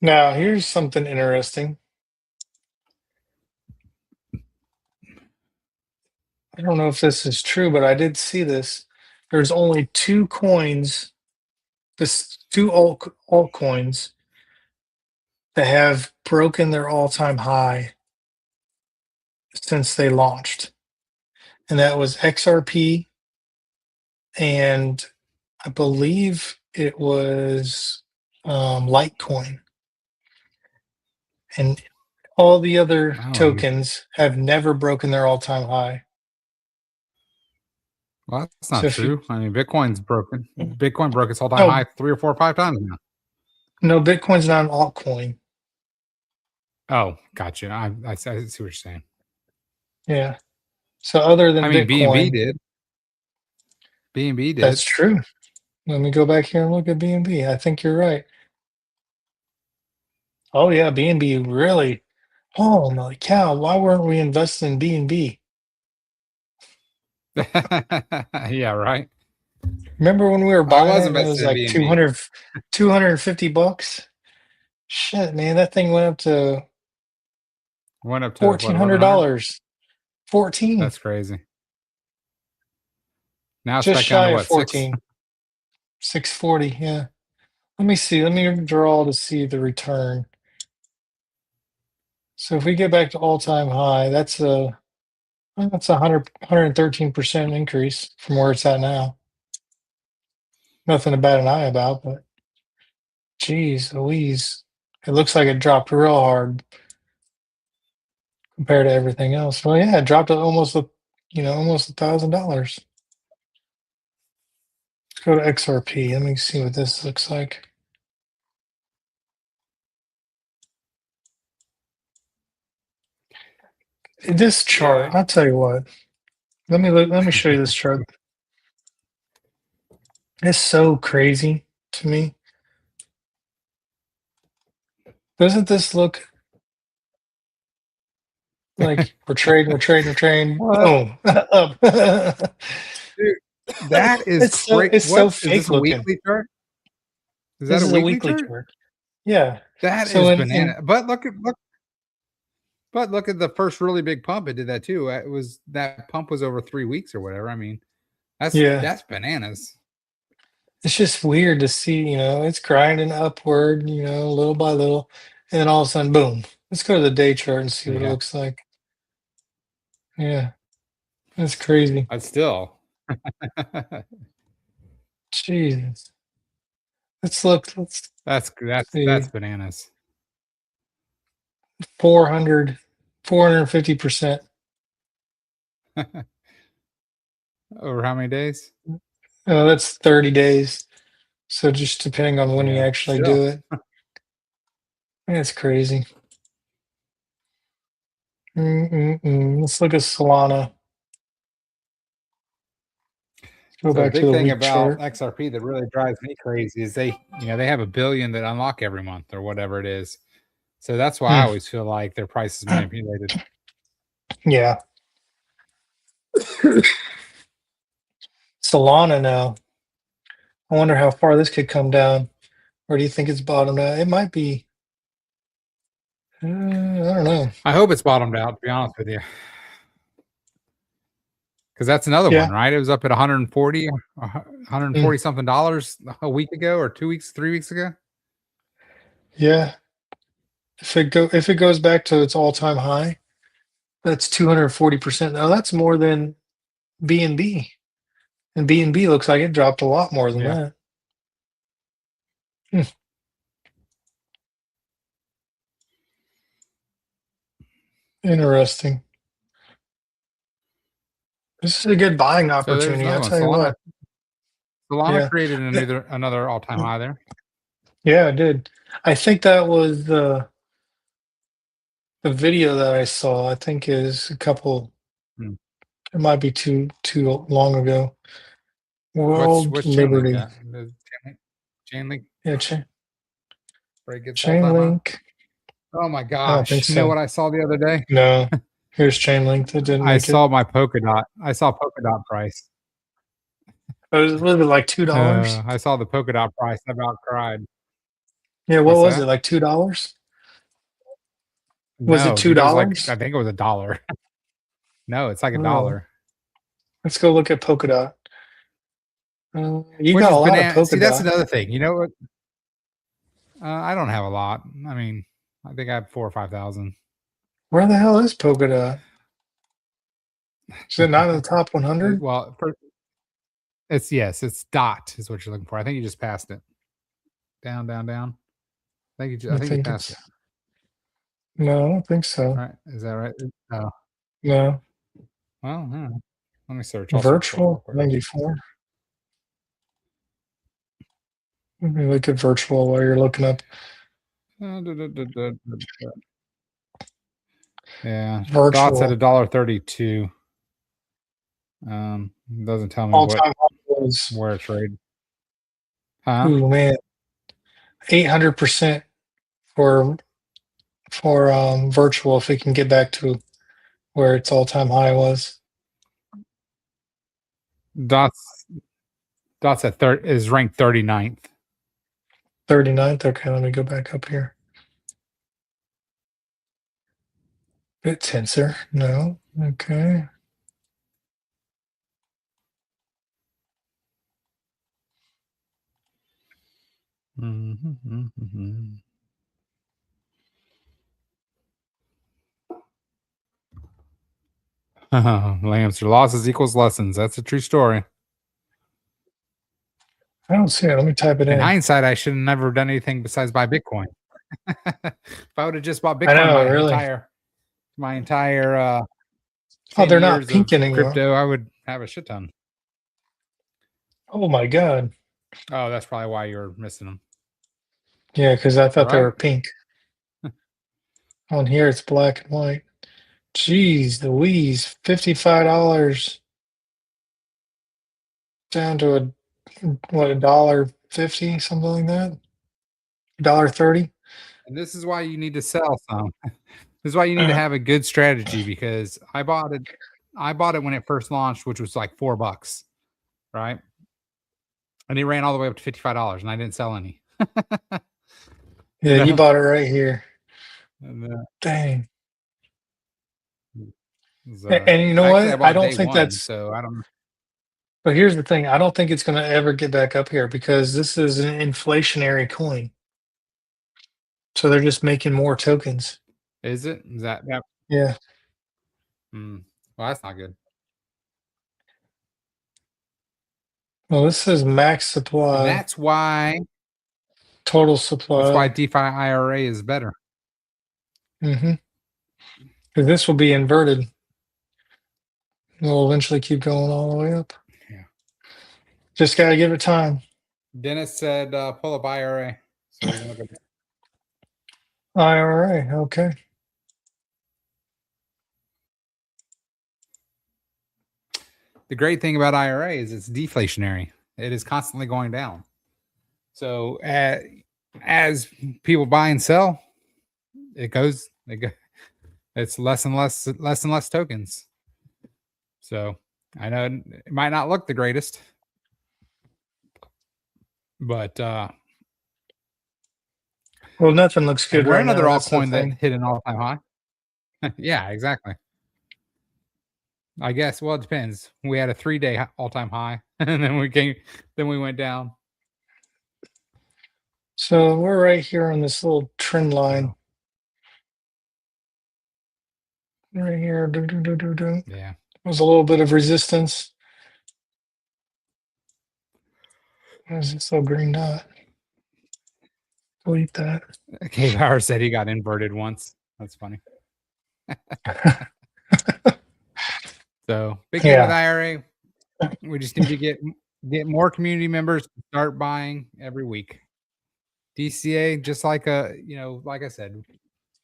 Now, here's something interesting. I don't know if this is true, but I did see this. There's only two coins, two altcoins that have broken their all-time high since they launched, and that was XRP, and I believe it was Litecoin, and all the other tokens have never broken their all-time high. Well, that's So not if you true. I mean, Bitcoin's broken. Bitcoin broke its all-time no high 3 or 4 or 5 times now. no Bitcoin's not an altcoin. Oh, gotcha. I see what you're saying. Yeah. So other than I mean, BNB Bitcoin, did. BNB did. that's true. Let me go back here and look at BNB. I think you're right. Oh yeah, BNB really. Oh my cow! Why weren't we investing in BNB? Yeah, right. Remember when we were I buying was it and it was invested in like BNB. 250 bucks? Shit, man, that thing went up to Went up to what, 1100? $1,400. 14. That's crazy. Now it's Just back down shy to of what, 6? 14. 640, yeah. Let me see. Let me draw to see the return. So if we get back to all-time high, that's a 113% increase from where it's at now. Nothing to bat an eye about, but geez Louise. It looks like it dropped real hard compared to everything else. Well, yeah, it dropped to almost $1,000. Let's go to XRP. Let me see what this looks like. This chart, Yeah. I'll tell you what. Let me show you this chart. It's so crazy to me. Doesn't this look like we're trading, What? boom, up. Dude, that is great. It's so What is this, fake a looking. weekly chart? Is that This a is a weekly weekly chart? chart. Yeah. That So is in banana. But look at the first really big pump. It did that too. That pump was over 3 weeks or whatever. I mean, yeah, that's bananas. it's just weird to see, it's grinding upward, little by little, and then all of a sudden, boom. Let's go to the day chart and see what it Yeah. looks like. Yeah, that's crazy. But still. Jesus. Let's look. Let's That's see. bananas. 450%. Over how many days? That's 30 days. So just depending on when you Yeah, actually still. do it. That's crazy. Let's look at Solana. Go So the back to big the thing week about chart. XRP that really drives me crazy is they have 1 billion that unlock every month or whatever it is. So that's why I always feel like their price is manipulated. Yeah. Solana now. I wonder how far this could come down. Or do you think it's bottomed out? It might be. I don't know. I hope it's bottomed out, to be honest with you. Because that's another Yeah. one, right? It was up at 140 something dollars a week ago or 2 weeks, 3 weeks ago. Yeah. If it goes back to its all-time high, that's 240%. Now that's more than BNB. And BNB looks like it dropped a lot more than Yeah. that. Interesting. This is a good buying So there's opportunity. another I'll one. tell you what. Solana Yeah. created another all-time high there. Yeah, I did. I think that was the video that I saw. I think is a couple. Hmm. It might be too long ago. World What's Chainlink Liberty. at? Chainlink Yeah, break its all-time high. Chainlink. Oh my I don't think gosh! You know so. what I saw the other day? No. Here's Chainlink that didn't I make saw it. my Polkadot. I saw Polkadot price. It was like $2. I saw the Polkadot price. I about cried. Yeah, what What's was it? that? Like $2? Was it No, dude, it was like $2? I think it was $1. No, it's like Oh, $1. let's go look at Polkadot. You Which got a is lot of banana. See, that's Polkadot. another thing. You know what? I don't have a lot. I mean, I think I have 4,000 or 5,000. Where the hell is Polkadot? Is it not in the top 100? Well, it's dot is what you're looking for. I think you just passed it. Down, down, down. I think you passed it. No, I don't think so. Right? Is that right? Oh, No. well, let me search. I'll search for it real Virtual quick. 94. Let me look at virtual while you're looking up. Yeah, Virtual. Dot's at $1.32. Doesn't tell me All-time high was, where it's rated. Huh? ooh, man, 800% for virtual if it can get back to where its all-time high was. Dot's is ranked 39th. 39th. Okay, let me go back up here. Bit tensor. No. Okay. Lambs, losses equals lessons. That's a true story. I don't see it. Let me type it In in. hindsight, I should have never done anything besides buy Bitcoin. If I would have just bought Bitcoin I know, really. my entire 10 they're not years pink of anymore. crypto, I would have a shit ton. Oh my god. Oh, that's probably why you're missing them. Yeah, because I thought they were Right? pink. On here, it's black and white. Jeez Louise, $55 down to $1.50, something like that. $1.30. And this is why you need to sell some. This is why you need to have a good strategy because I bought it when it first launched, which was like $4, right? And it ran all the way up to $55 and I didn't sell any. Yeah, you bought it right here. And, Dang. so, And you know actually, what? I I don't day think one, that's. so I don't know. But here's the thing: I don't think it's going to ever get back up here because this is an inflationary coin. So they're just making more tokens. Is it? Is that? Yeah. Well, that's not good. Well, this says max And supply, that's why total supply. DeFi-IRA is better. Mm-hmm. Because this will be inverted. It'll eventually keep going all the way up. Yeah. Just got to give it time. Dennis said pull up IRA. So we can look at that. IRA, okay. The great thing about IRA is it's deflationary. It is constantly going down. So as people buy and sell, it's less and less tokens. So I know it might not look the greatest, but Well, nothing looks good we're right another now. That's the altcoin that thing. hit an all-time high. Yeah, exactly. I guess. Well, it depends. We had a 3-day all-time high, and then we went down. So we're right here on this little trend line. Right here. Yeah. There's a little bit of resistance. Where's this little green dot? Delete that. Cave Power said he got inverted once. That's funny. So big thing with IRA, we just need to get more community members to start buying every week. DCA, just like like I said,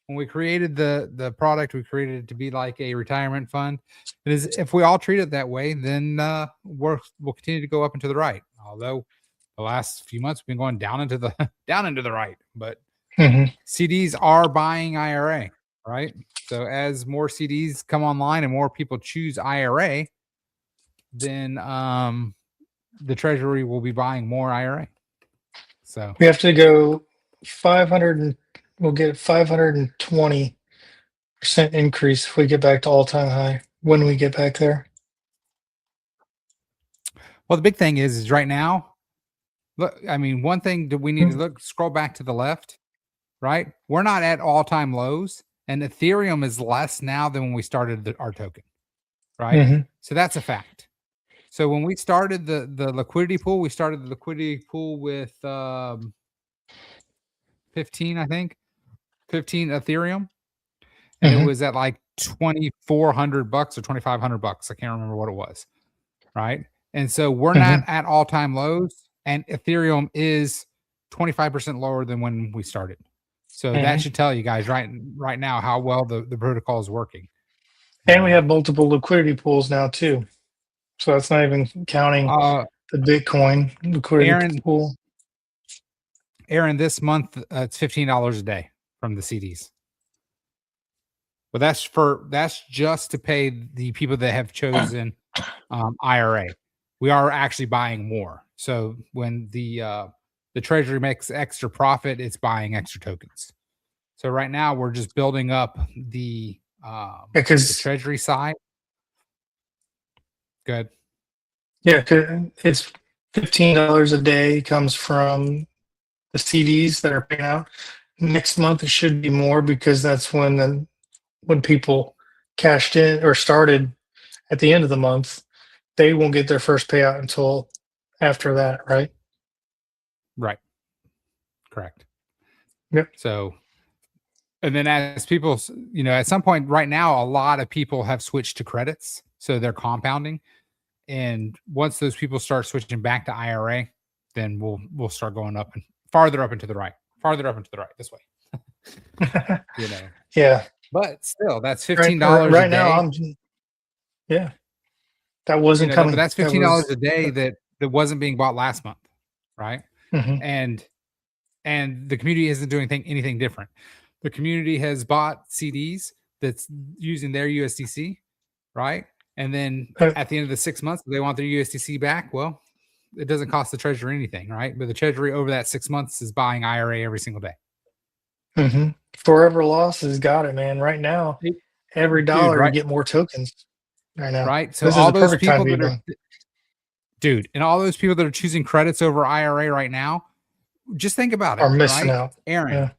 when we created the product, we created it to be like a retirement fund. It is, if we all treat it that way, then we'll continue to go up and to the right. Although the last few months we've been going down into the right, but CDs are buying IRA, right? So as more CDs come online and more people choose IRA, then the Treasury will be buying more IRA. So we have to go 500 and we'll get 520% increase if we get back to all-time high when we get back there. well, the big thing is right now, look, I mean, one thing that we need to scroll back to the left, right? We're not at all-time lows, and Ethereum is less now than when we started our token, right? So that's a fact. So when we started the liquidity pool, we started the liquidity pool with 15, I think, 15 Ethereum, and it was at like $2,400 or $2,500. I can't remember what it was, right? And so we're not at all-time lows, and Ethereum is 25% lower than when we started. So that should tell you guys right now how well the protocol is working. And we have multiple liquidity pools now too. So that's not even counting the Bitcoin liquidity pool. Aaron, this month it's $15 a day from the CDs. But that's just to pay the people that have chosen IRA. We are actually buying more. So when the Treasury makes extra profit, it's buying extra tokens. So right now we're just building up the Treasury side. Good. Yeah, it's $15 a day comes from the CDs that are paying out. Next month it should be more because that's when people cashed in or started at the end of the month. They won't get their first payout until after that, right? Right. Correct. Yep. So, and then as people, at some point right now, a lot of people have switched to credits. So they're compounding. And once those people start switching back to IRA, then we'll start going up and farther up and to the right, this way. Yeah. But still, that's $15 a day. Now. That wasn't coming. But that's $15 a day that wasn't being bought last month, right? And the community isn't doing anything different. The community has bought CDs that's using their USDC, right? And then at the end of the 6 months, they want their USDC back. Well, it doesn't cost the Treasury anything, right? But the Treasury over that 6 months is buying IRA every single day. Forever Loss has got it, man. Right now, every dollar you get more tokens. Right now, right? So all those people that are, and all those people that are choosing credits over IRA right now, just think about it. Are missing out, Aaron. Yeah.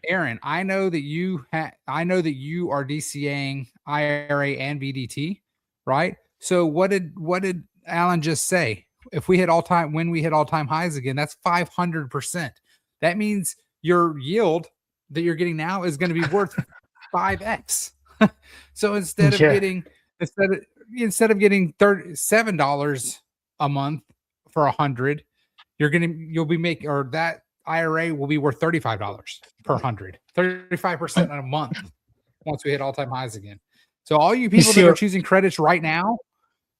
Aaron, I know that you are DCAing IRA and BDT, right? So what did Alan just say? if we hit when we hit all-time highs again, that's 500%. That means your yield that you're getting now is going to be worth 5x. So instead of getting $37 a month for 100, you'll be making, or that IRA will be worth $35 per 100, 35% in a month once we hit all-time highs again. So all you people that are choosing credits right now,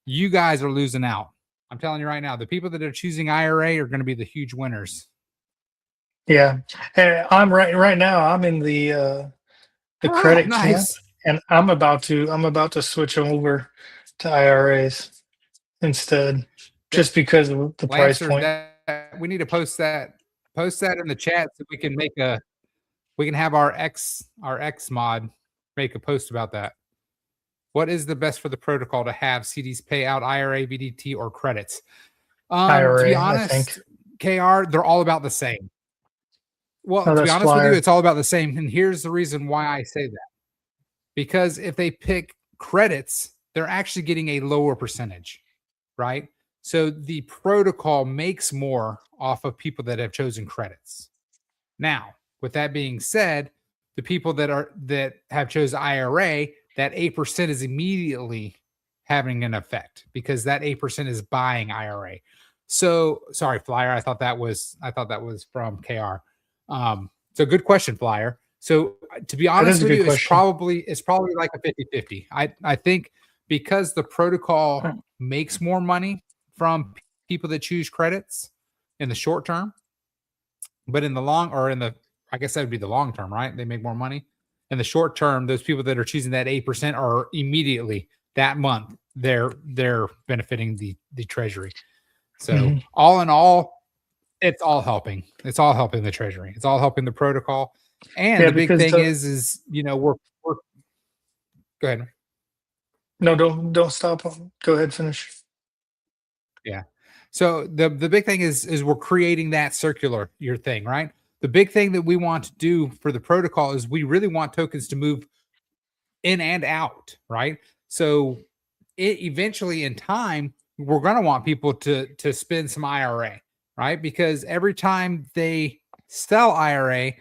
you guys are losing out. I'm telling you right now, the people that are choosing IRA are going to be the huge winners. Yeah, I'm right now. I'm in the credit camp, and I'm about to switch over to IRAs instead, just because of the price point. We need to post that in the chat so we can have our X mod make a post about that. What is the best for the protocol to have CDs pay out IRA, VDT, or credits? IRA, to be honest, KR, they're all about the same. Well, to be honest with you, it's all about the same. And here's the reason why I say that. Because if they pick credits, they're actually getting a lower percentage, right? So the protocol makes more off of people that have chosen credits. Now, with that being said, the people that have chosen IRA, that 8% is immediately having an effect because that 8% is buying IRA. So sorry, Flyer. I thought that was from KR. So good question, Flyer. So to be honest with you, it's probably like a 50-50. I think because the protocol makes more money from people that choose credits in the short term, but in the I guess that would be the long term, right? They make more money. In the short term, those people that are choosing that 8% are immediately that month they're benefiting the treasury. So all in all, it's all helping. It's all helping the treasury. It's all helping the protocol. And the big thing is we're go ahead. No, don't stop. Go ahead, finish. Yeah. So the big thing is we're creating that circular thing, right? The big thing that we want to do for the protocol is we really want tokens to move in and out, right? So eventually in time, we're going to want people to spend some IRA, right? Because every time they sell IRA,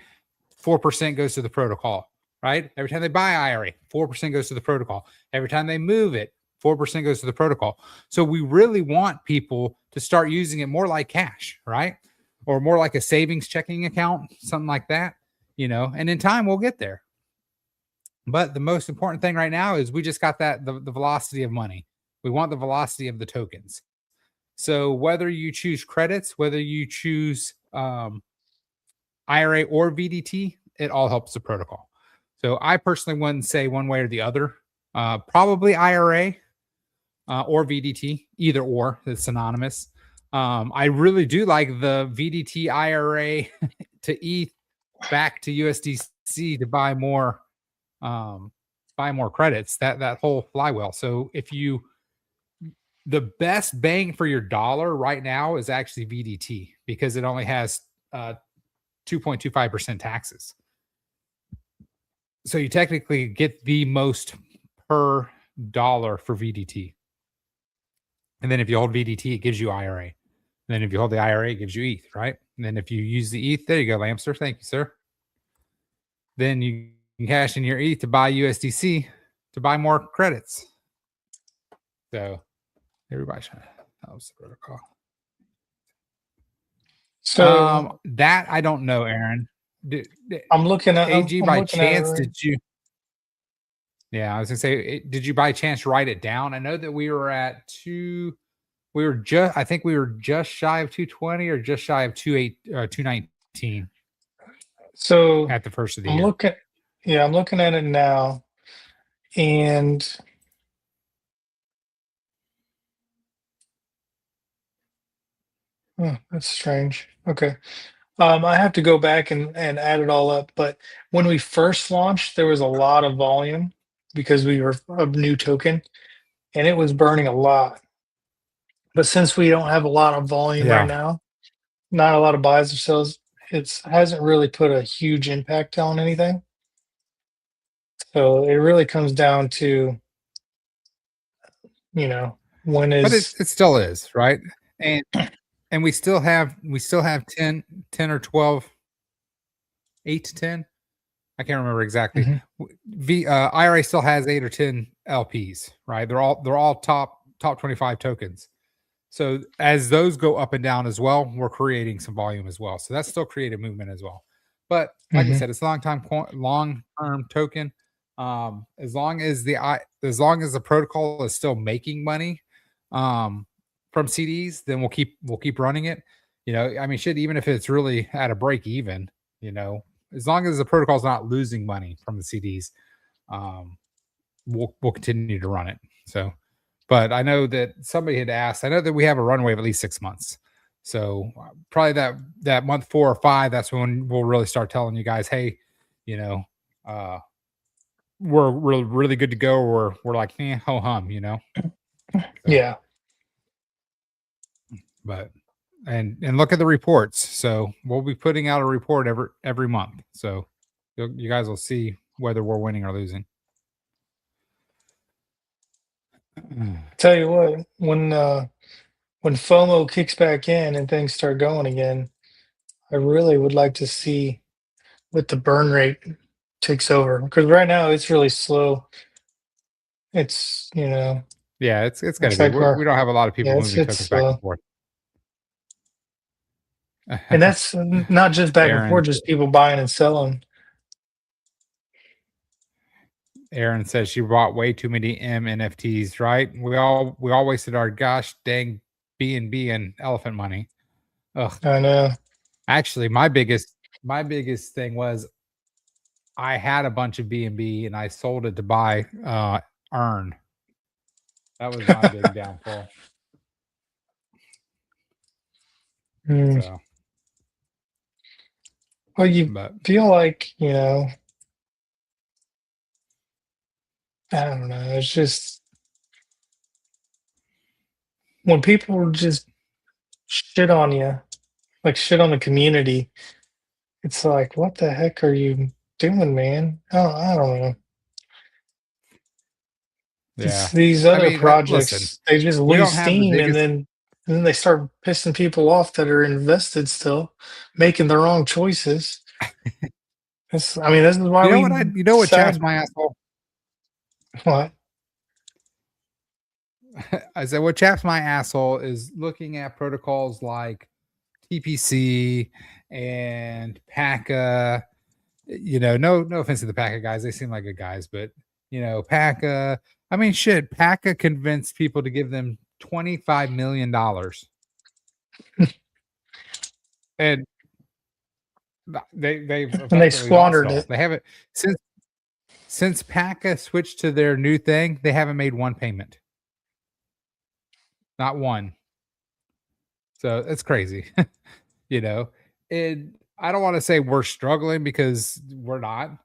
4% goes to the protocol, right? Every time they buy IRA, 4% goes to the protocol. Every time they move it, 4% goes to the protocol. So we really want people to start using it more like cash, right? Or more like a savings checking account, something like that, and in time we'll get there. But the most important thing right now is we just got the velocity of money. We want the velocity of the tokens. So whether you choose credits, whether you choose IRA or VDT, it all helps the protocol. So I personally wouldn't say one way or the other. Probably IRA or VDT, either or. It's synonymous. I really do like the VDT IRA to ETH back to USDC to buy more credits. That whole flywheel. So the best bang for your dollar right now is actually VDT because it only has 2.25% taxes. So you technically get the most per dollar for VDT. And then if you hold VDT, it gives you IRA. And then if you hold the IRA, it gives you ETH, right? And then if you use the ETH, there you go, Lamster. Thank you, sir. Then you can cash in your ETH to buy USDC to buy more credits. So everybody's trying to help the protocol. So that I don't know, Aaron. I'm looking at AG by chance. Did you? Yeah, I was gonna say, did you by chance write it down? I know that we were at I think we were just shy of 220 or just shy of 219. So at the first of the year. I'm looking at it now, and that's strange. Okay. I have to go back and add it all up. But when we first launched, there was a lot of volume because we were a new token and it was burning a lot. But since we don't have a lot of volume right now, not a lot of buys or sells, it hasn't really put a huge impact on anything. So it really comes down to, when is. But it still is, right? and we still have 10 or 12, 8 to 10. I can't remember exactly. IRA still has 8 or 10 LPs, right? They're all top 25 tokens. So as those go up and down as well, we're creating some volume as well. So that's still creative movement as well. But like I said, it's long term token. As long as the protocol is still making money from CDs, then we'll keep running it. I mean, shit, even if it's really at a break even, as long as the protocol is not losing money from the CDs, we'll continue to run it. So, but I know that somebody had asked. I know that we have a runway of at least 6 months. So probably that month 4 or 5, that's when we'll really start telling you guys, hey, we're really good to go. We're like, ho hum, So, yeah. But and look at the reports. So we'll be putting out a report every month. So you guys will see whether we're winning or losing. Tell you what, when FOMO kicks back in and things start going again, I really would like to see what the burn rate takes over, because right now it's really slow. It's Yeah, it's going to be. like We don't have a lot of people moving tokens back and forth. And that's not just back and forth, just people buying and selling. Aaron says she bought way too many NFTs, right? We all wasted our gosh dang BNB and elephant money. Ugh. I know. Actually, my biggest thing was I had a bunch of BNB and I sold it to buy Earn. That was my big downfall. So. Well, you feel like, I don't know. It's just when people just shit on you, like shit on the community, it's like, what the heck are you doing, man? I don't know. Yeah. These other projects, they just lose steam, and then they start pissing people off that are invested still, making the wrong choices. This is why what chaps my asshole? What? I said what chaps my asshole is looking at protocols like TPC and PACA. No offense to the PACA guys, they seem like good guys, but PACA. I mean, shit, PACA convinced people to give them $25 million. And they squandered it. They haven't since PACA switched to their new thing, they haven't made one payment. Not one. So it's crazy. And I don't want to say we're struggling because we're not,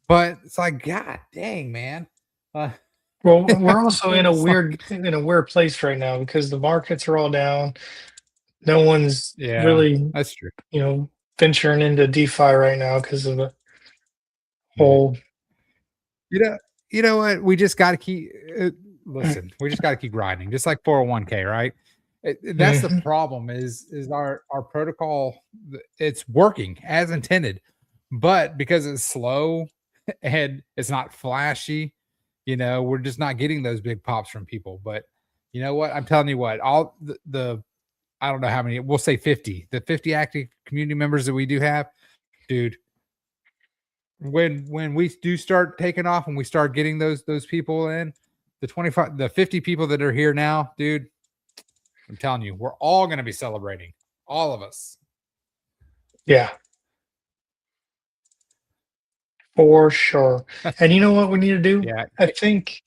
but it's like, God dang, man. Well, we're also in a weird place right now because the markets are all down. No one's really, that's true. Venturing into DeFi right now because of the whole. You know what? We just got to keep listen. We just got to keep grinding, just like 401k, right? That's the problem. Is our protocol? It's working as intended, but because it's slow and it's not flashy, we're just not getting those big pops from people. But you know what? I'm telling you what, all the I don't know how many, we'll say 50, the 50 active community members that we do have, dude, when we do start taking off and we start getting those people in, the 50 people that are here now, dude, I'm telling you, we're all going to be celebrating, all of us. Yeah. For sure. And you know what we need to do? Yeah. I think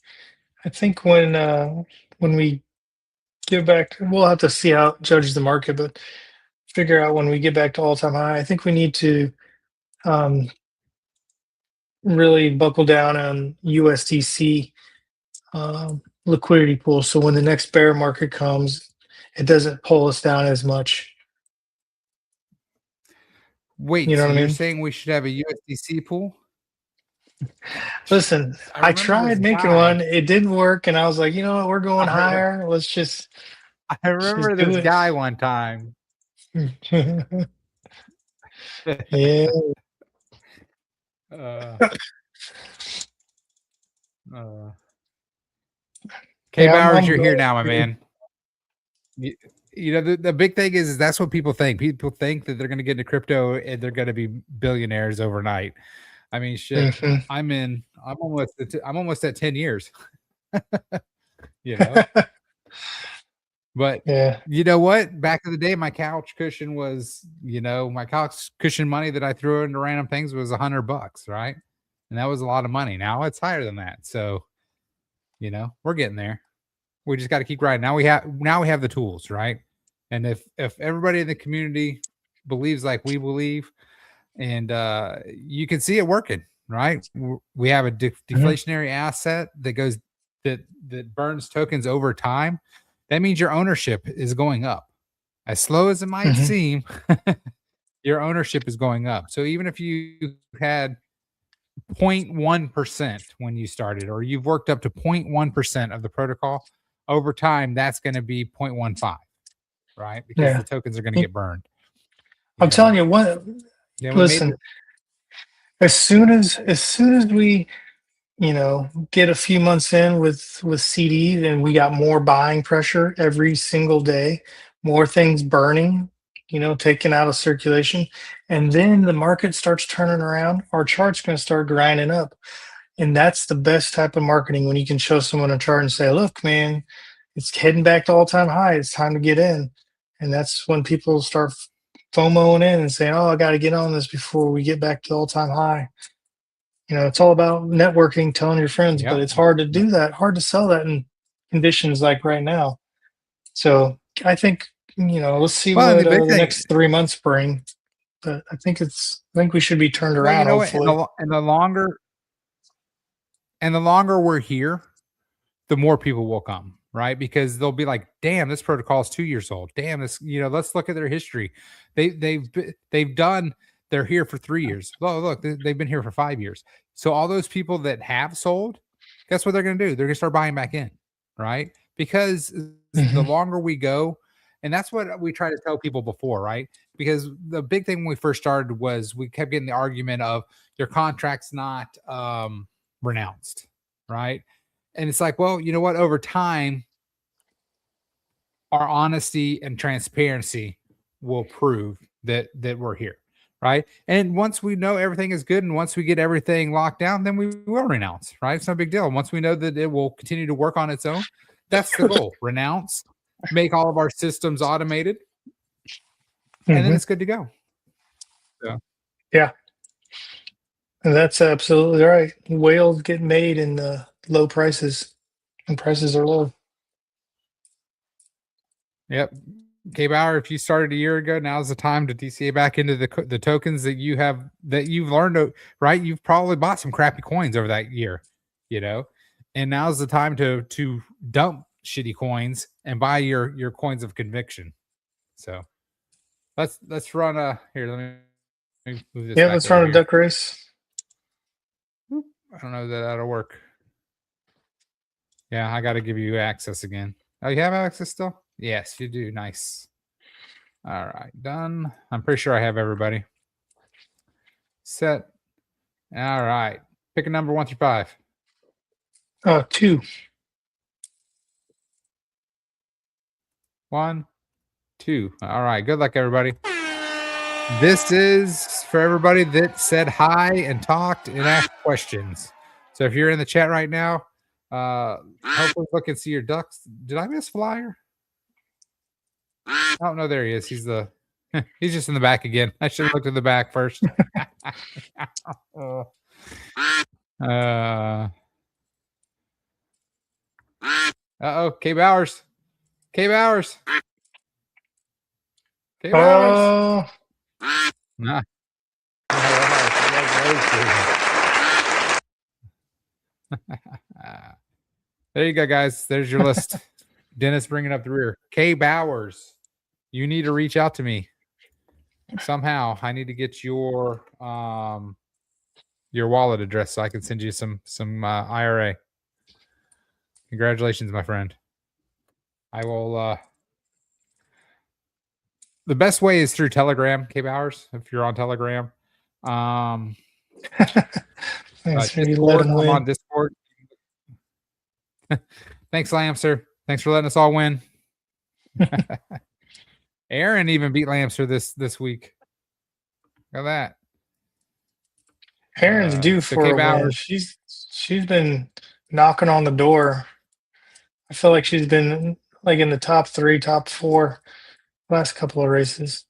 when we get back, we'll have to see how it judges the market, but figure out when we get back to all-time high. I think we need to really buckle down on USDC liquidity pool. So when the next bear market comes, it doesn't pull us down as much. Wait, you know so what I you're mean? saying we should have a USDC pool? Listen, I tried making one. It didn't work. And I was like, you know what? We're going higher. Let's just I remember Just do this it. guy one time. Yeah. uh, uh, K Yeah, Bowers, I'm you're here going now, my through. man. You know, the big thing is that's what people think. People think that they're going to get into crypto and they're going to be billionaires overnight. I mean, shit. Mhm. I'm almost at 10 years. You know, but Yeah. you know what? Back in the day, my couch cushion was, my couch cushion money that I threw into random things was $100, right? And that was a lot of money. Now it's higher than that. So, we're getting there. We just got to keep riding. Now we have the tools, right? And if everybody in the community believes like we believe, and you can see it working, right? We have a deflationary asset that burns tokens over time. That means your ownership is going up. As slow as it might Mhm. seem, your ownership is going up. So even if you had 0.1% when you started, or you've worked up to 0.1% of the protocol, over time, that's going to be 0.15, right? Because Yeah. the tokens are going to get burned. I'm telling you what. Then we made Listen, as soon as we get a few months in with CDs and we got more buying pressure every single day, more things burning, taken out of circulation, and then the market starts turning around, our chart's going to start grinding up. And that's the best type of marketing, when you can show someone a chart and say, look, man, it's heading back to all-time high. It's time to get in. And that's when people start FOMOing in and saying, oh, I got to get on this before we get back to all-time high. It's all about networking, telling your friends, but Yep. it's hard to do that, hard to sell that in conditions like right now. So I think, let's see Well, and what the big the thing, next 3 months bring. But I think we should be turned well, you around, know what? hopefully. And the longer we're here, the more people will come, right? Because they'll be like, "Damn, this protocol is 2 years old. Damn, this, let's look at their history. They've done. They're here for 3 years. Oh, look, they've been here for 5 years. So all those people that have sold, guess what they're going to do? They're going to start buying back in, right? Because the Mhm. longer we go, and that's what we try to tell people before, right? Because the big thing when we first started was we kept getting the argument of your contract's not renounced, right? And it's like, well, you know what? Over time, our honesty and transparency will prove that we're here, right? And once we know everything is good, and once we get everything locked down, then we will renounce, right? It's no big deal. Once we know that it will continue to work on its own, that's the goal. Renounce, make all of our systems automated, and then Mhm. it's good to go. So, Yeah. And that's absolutely right. Whales get made in low prices, and prices are low. yep. K Bauer, if you started a year ago, now's the time to DCA back into the tokens that you've learned, right? You've probably bought some crappy coins over that year, and now's the time to dump shitty coins and buy your coins of conviction. So let's run here. Let me move this Yeah, back let's over run a here. duck race. I don't know that that'll work. Yeah, I got to give you access again. Oh, you have access still? Yes, you do. Nice. All right, done. I'm pretty sure I have everybody. Set. All right. Pick a number 1 through 5. 2. 1, 2. All right. Good luck, everybody. This is for everybody that said hi and talked and asked questions. So if you're in the chat right now, hopefully look and see your ducks. Did I miss Flyer? Oh no, there he is. He's just in the back again. I should have looked at the back first. Uh-oh, K Bowers. K Bowers. K Bowers. Oh, Nah. There you go, guys. There's your list. Dennis bringing up the rear. K Bowers, you need to reach out to me somehow. I need to get your wallet address so I can send you some IRA. Congratulations, my friend. I will the best way is through Telegram, Cape Hours, if you're on Telegram. Thanks for you let Discord, him I'm on win. Discord. Thanks, Lamster. Thanks for letting us all win. Aaron even beat Lamster this week. Look at that. Aaron's due so for a Cape win. Hours. She's been knocking on the door. I feel like she's been like in the top 3, top 4 last couple of races.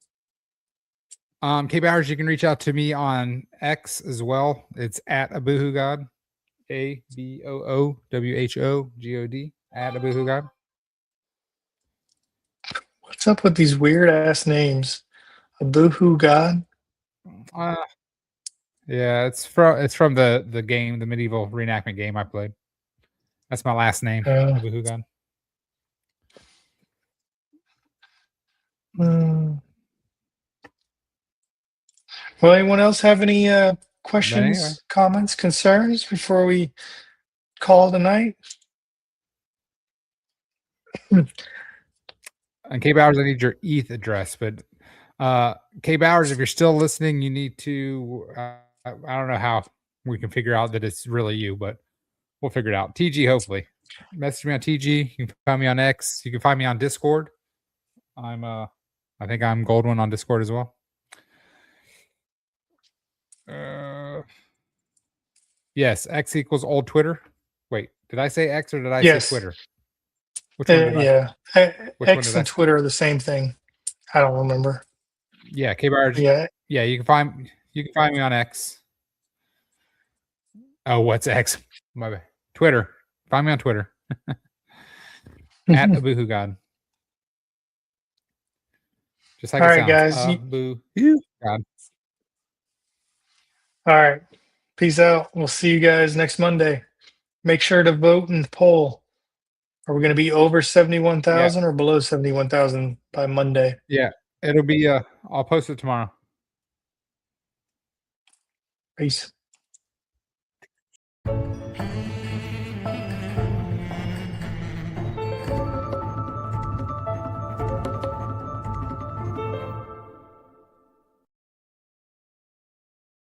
Cape Hours, you can reach out to me on X as well. It's at AbooHooGod, ABOOWHOGOD, at AbooHooGod. What's up with these weird ass names? A boohoo god? Yeah, it's from the game, the medieval reenactment game I played. That's my last name, AbooHooGod. Well, anyone else have any questions, anyway. comments, concerns before we call tonight? And Cape Hours, I need your ETH address, but Cape Hours, if you're still listening, you need to. I don't know how we can figure out that it's really you, but we'll figure it out. TG, hopefully, message me on TG. You can find me on X. You can find me on Discord. I think I'm Goldwyn on Discord as well. Yes, X equals old Twitter. Wait, did I say X or did I say Twitter? Which one did yeah. Which X and Twitter are the same thing. I don't remember. Yeah, K-Bar. Yeah. Yeah, you can find me on X. Oh, what's X? My bad. Twitter. Find me on Twitter. At AbooHooGod. Just like all it right, guys. AbooHooGod. All right. Peace out. We'll see you guys next Monday. Make sure to vote in the poll. Are we going to be over 71,000 or below 71,000 by Monday? Yeah, it'll be. I'll post it tomorrow. Peace.